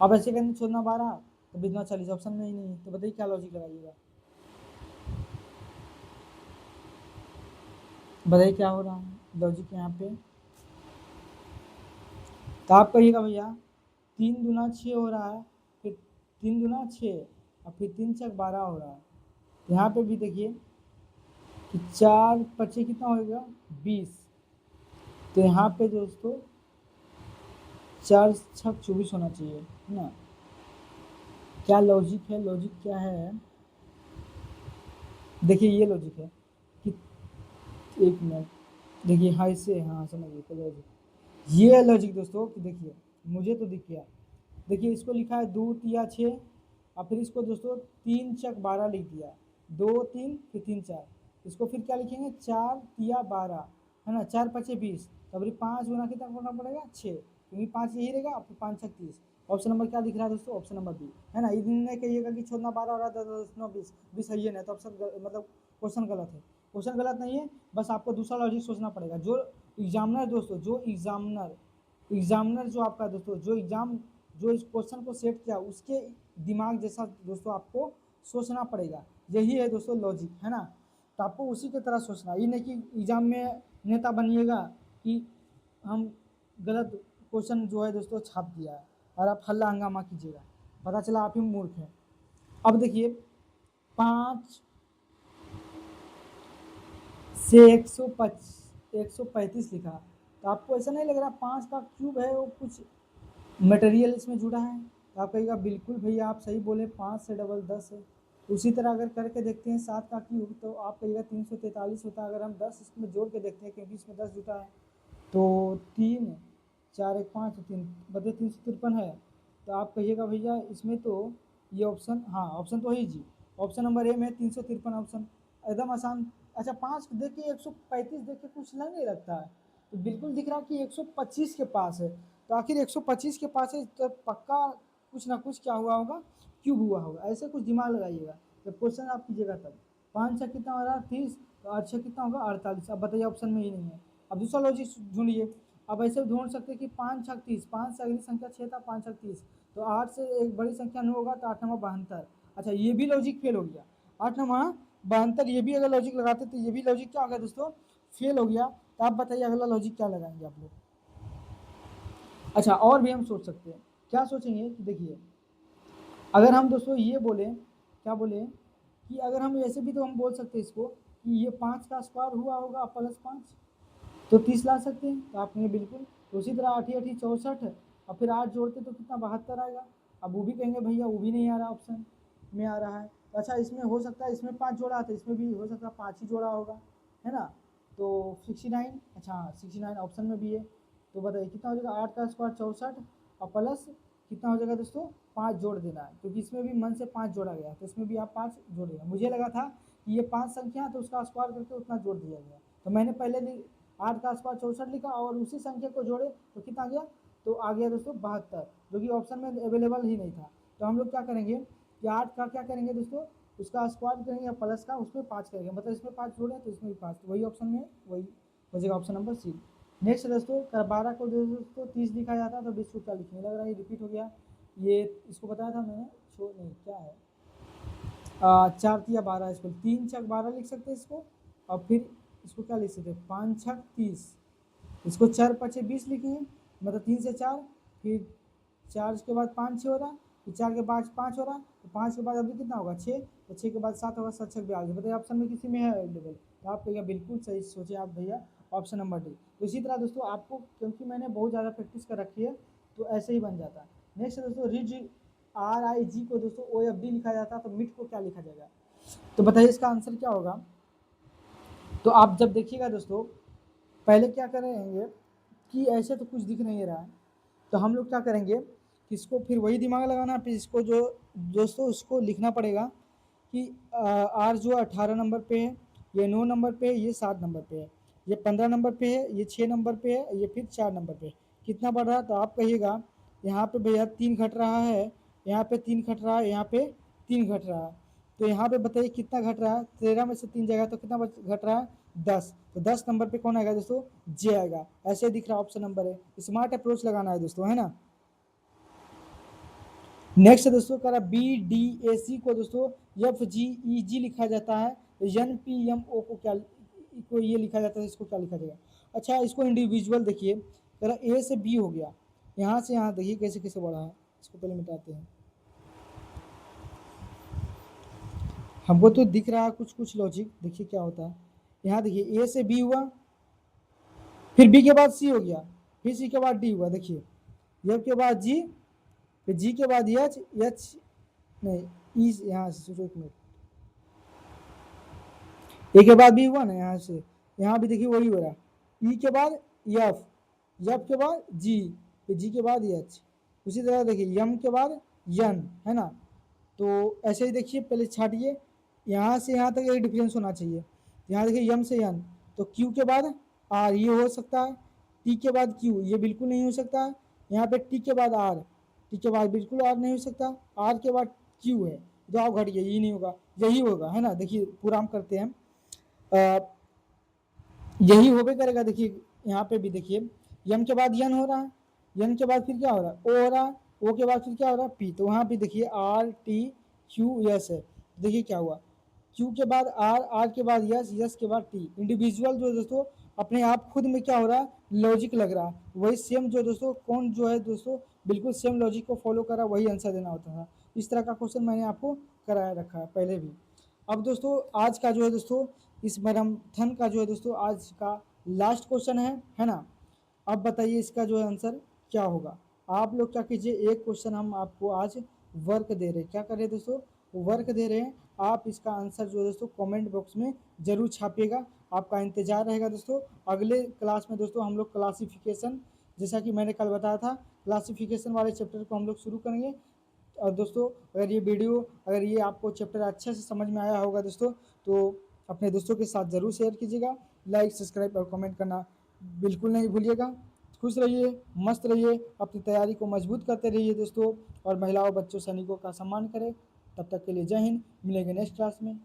अब ऐसे करने छोड़ना 12 तो बिजना 40 ऑप्शन में ही नहीं है, तो बताइए क्या लॉजिक लगाइएगा? बताइए क्या हो रहा है लॉजिक यहाँ पे? तो आप कहिएगा भैया 3 दूना 6 हो रहा है, फिर 3 दूना 6 और फिर 3 चक 12 हो रहा है। यहाँ पे भी देखिए कि 4 पचे कितना होगा? 20। तो यहाँ पे दोस्तों 4 छक 24 होना चाहिए है ना। क्या लॉजिक है? लॉजिक क्या है? देखिए ये लॉजिक है कि, एक मिनट देखिए, हाँ इससे हाँ समझ गए लॉजिक। ये है लॉजिक दोस्तों कि देखिए मुझे तो दिख गया। देखिए इसको लिखा है 2 तिया 6 और फिर इसको दोस्तों 3 चक 12 लिख दिया, 2 3 फिर 3 4, इसको फिर क्या लिखेंगे? 4 तिया 12 है ना, 4 पचे 20, तो अभी 5 गुना कितना करना पड़ेगा? 6, क्योंकि 5 यही रहेगा, फिर 5 छक 30। ऑप्शन नंबर क्या दिख रहा है दोस्तों? ऑप्शन नंबर बी है ना। इन्हें कहिएगा कि छोड़ना 12 हो रहा था 10 9 20 20 है ही नहीं, तो ऑप्शन मतलब क्वेश्चन गलत है। क्वेश्चन गलत नहीं है, बस आपको दूसरा लॉजिक सोचना पड़ेगा। जो एग्जामिनर दोस्तों, जो एग्जामिनर जो आपका दोस्तों जो एग्जाम जो इस क्वेश्चन को सेट किया उसके दिमाग जैसा दोस्तों आपको सोचना पड़ेगा। यही है दोस्तों लॉजिक, है ना। तो आपको उसी की तरह सोचना, ये नहीं कि एग्जाम में नेता बनिएगा कि हम गलत क्वेश्चन जो है दोस्तों छाप दिया है और आप हल्ला हंगामा कीजिएगा, पता चला आप ही मूर्ख हैं। अब देखिए 5 से 135 लिखा, तो आपको ऐसा नहीं लग रहा 5 का क्यूब है वो कुछ मटेरियल इसमें जुड़ा है? तो आप कहिएगा बिल्कुल भैया आप सही बोले, 5 से डबल 10 है। उसी तरह अगर करके देखते हैं 7 का क्यूब, तो आप कहिएगा 343 होता है। अगर हम 10 इसमें जोड़ के देखते हैं क्योंकि इसमें 10 जुटा है, तो 3 4 1 5 3 बटे 353 है। तो आप कहिएगा भैया इसमें तो ये ऑप्शन, हाँ ऑप्शन तो है जी, ऑप्शन नंबर ए में 353 ऑप्शन एकदम आसान। अच्छा 5 देख के 135 देख के कुछ नहीं लगता है, तो बिल्कुल दिख रहा है कि 125 के पास है। तो आखिर 125 के पास है तो पक्का कुछ ना कुछ क्या हुआ होगा, क्यूब हुआ होगा। ऐसे कुछ दिमाग लगाइएगा जब क्वेश्चन आप कीजिएगा तब। 5 छः कितना हो रहा है 30, तो 8 छः कितना होगा 48। अब बताइए ऑप्शन में ही नहीं है। अब दूसरा लॉजिक ढूंढिए। अब ऐसे ढूंढ सकते हैं कि 5 छः 30, 5 से अगली संख्या 6 था, 5 छः 30, तो 8 से एक बड़ी संख्या 9 होगा, तो 8 नंबर 72। अच्छा ये भी लॉजिक फेल हो गया, 8 नंबर 72, ये भी अगर लॉजिक लगाते तो ये भी लॉजिक क्या हो गया दोस्तों, फेल हो गया। तो आप बताइए अगला लॉजिक क्या लगाएंगे आप लोग। अच्छा और भी हम सोच सकते हैं, क्या सोचेंगे कि देखिए अगर हम दोस्तों ये बोले, क्या बोले कि अगर हम ऐसे भी तो हम बोल सकते हैं इसको कि ये 5 का स्क्वायर हुआ होगा प्लस 5, तो 30 ला सकते हैं। तो आपने बिल्कुल, तो उसी तरह 8 8 64 और फिर 8 जोड़ते तो कितना 72 आएगा। अब वो भी कहेंगे भैया वो भी नहीं आ रहा ऑप्शन में आ रहा है। तो अच्छा इसमें हो सकता है इसमें 5 जोड़ा तो इसमें भी हो सकता है 5 ही जोड़ा होगा, है ना। तो 69, अच्छा 69 ऑप्शन में भी है। तो बताइए कितना हो जाएगा, 8 का स्क्वायर 64 और प्लस कितना हो जाएगा दोस्तों 5 जोड़ देना है, क्योंकि इसमें भी मन से 5 जोड़ा गया तो इसमें भी आप 5 जोड़ेगा। मुझे लगा था कि ये 5 संख्या तो उसका स्क्वायर करके उतना जोड़ दिया गया, तो मैंने पहले 8 का स्क्वायर 64 लिखा और उसी संख्या को जोड़े तो कितना आ गया, तो आ गया दोस्तों 72, जो कि ऑप्शन में अवेलेबल ही नहीं था। तो हम लोग क्या करेंगे कि 8 का क्या करेंगे दोस्तों, उसका स्क्वायर करेंगे प्लस का उसमें 5 करेंगे, मतलब इसमें 5 जोड़े तो इसमें भी 5, तो वही ऑप्शन में वही हो जाएगा ऑप्शन नंबर सी। नेक्स्ट दोस्तों 12 को दोस्तों 30 लिखा जाता है तो 20 को क्या लिखेंगे, लग रहा है ये रिपीट हो गया। ये इसको बताया था मैंने, छो नहीं क्या है 4 या 12, इसको 3 छक 12 लिख सकते हैं इसको। और फिर इसको क्या लिख सकते हैं 5 छक 30, इसको 4 पचे 20 लिखेंगे, मतलब 3 से 4, फिर 4 के बाद 5 6 हो रहा, फिर 4 के बाद 5 हो रहा, तो 5 के बाद अभी कितना होगा 6, तो 6 के बाद 7 होगा, 7 छक 42। बताइए ऑप्शन में किसी में है अवेलेबल, तो आप भैया बिल्कुल सही सोचे आप भैया ऑप्शन नंबर डी। तो इसी तरह दोस्तों आपको, क्योंकि मैंने बहुत ज़्यादा प्रैक्टिस कर रखी है तो ऐसे ही बन जाता है। नेक्स्ट दोस्तों रिज RIG को दोस्तों OFD लिखा जाता है, तो मिट को क्या लिखा जाएगा, तो बताइए इसका आंसर क्या होगा। तो आप जब देखिएगा दोस्तों पहले क्या करेंगे कि ऐसे तो कुछ दिख नहीं रहा है, तो हम लोग क्या करेंगे कि इसको फिर वही दिमाग लगाना, फिर इसको जो दोस्तों उसको लिखना पड़ेगा कि आर जो 18 नंबर पे है, ये 9 नंबर पे है, ये 7 नंबर पे है, ये 15 नंबर पे है, ये 6 नंबर पे है, ये फिर 4 नंबर पे है। कितना बढ़ रहा है, तो आप कहिएगा यहाँ पे भैया 3 घट रहा है, यहाँ पे 3 घट रहा है, यहाँ पे 3 घट रहा है। तो यहाँ पे बताइए कितना घट रहा है, 13 में से 3 जाएगा तो कितना घट रहा है 10, तो 10 नंबर पे कौन आएगा दोस्तों, जे आएगा। ऐसे दिख रहा ऑप्शन नंबर है, स्मार्ट अप्रोच लगाना है दोस्तों, है ना। नेक्स्ट दोस्तों करा BDAC को दोस्तों FGEG लिखा जाता है, NPMO को क्या को ये लिखा जाता है, इसको क्या लिखा जाएगा। अच्छा इसको इंडिविजुअल देखिए, करा A से B हो गया, यहाँ से यहाँ देखिए कैसे कैसे बढ़ा है। इसको पहले मिटाते हैं, हमको तो दिख रहा है कुछ कुछ लॉजिक, देखिए क्या होता है। यहाँ देखिए A से B हुआ, फिर B के बाद C हो गया, फिर C के बाद D हुआ, देखिए F के बाद G, फिर G के बाद H, H नहीं E, यहाँ से सोचो 1 मिनट, ए के बाद भी हुआ ना, यहाँ से यहाँ भी देखिए वही हो रहा है। ई के बाद एफ, एफ के बाद जी, फिर जी के बाद एच, उसी तरह देखिए यम के बाद यन, है ना। तो ऐसे ही देखिए पहले छाटिए, यहाँ से यहाँ तक एक डिफरेंस होना चाहिए। यहाँ देखिए यम से यन, तो क्यू के बाद आर ये हो सकता है, टी के बाद क्यू ये बिल्कुल नहीं हो सकता है, यहाँ पे टी के बाद आर, टी के बाद बिल्कुल आर नहीं हो सकता, आर के बाद क्यू है, तो आप घट गया, ये नहीं होगा, यही होगा, है ना। देखिए पूरा हम करते हैं, यही होबे करेगा। देखिए यहाँ पे भी देखिए यम के बाद यन हो रहा है, यन के बाद फिर क्या हो रहा है ओ हो रहा है, ओ के बाद फिर क्या हो रहा है पी, तो वहाँ पे देखिए आर टी क्यू यस है, देखिए क्या हुआ, क्यू के बाद आर, आर के बाद यस, यस के बाद टी। इंडिविजुअल जो है दोस्तों अपने आप खुद में क्या हो रहा है लॉजिक लग रहा है, वही सेम जो दोस्तों कौन जो है दोस्तों बिल्कुल सेम लॉजिक को फॉलो कर रहा है वही आंसर देना होता था। इस तरह का क्वेश्चन मैंने आपको कराया रखा है पहले भी। अब दोस्तों आज का जो है दोस्तों इस मैराथन का जो है दोस्तों आज का लास्ट क्वेश्चन है ना। अब बताइए इसका जो है आंसर क्या होगा। आप लोग क्या कीजिए, एक क्वेश्चन हम आपको आज वर्क दे रहे हैं, क्या कर रहे हैं दोस्तों वर्क दे रहे हैं, आप इसका आंसर जो है दोस्तों कमेंट बॉक्स में जरूर छापिएगा। आपका इंतजार रहेगा दोस्तों। अगले क्लास में दोस्तों हम लोग क्लासिफिकेशन, जैसा कि मैंने कल बताया था, क्लासिफिकेशन वाले चैप्टर को हम लोग शुरू करेंगे। और दोस्तों अगर ये वीडियो, अगर ये आपको चैप्टर अच्छे से समझ में आया होगा दोस्तों, तो अपने दोस्तों के साथ ज़रूर शेयर कीजिएगा। लाइक, सब्सक्राइब और कमेंट करना बिल्कुल नहीं भूलिएगा। खुश रहिए, मस्त रहिए, अपनी तैयारी को मजबूत करते रहिए दोस्तों, और महिलाओं, बच्चों, सैनिकों का सम्मान करें। तब तक के लिए जय हिंद, मिलेंगे नेक्स्ट क्लास में।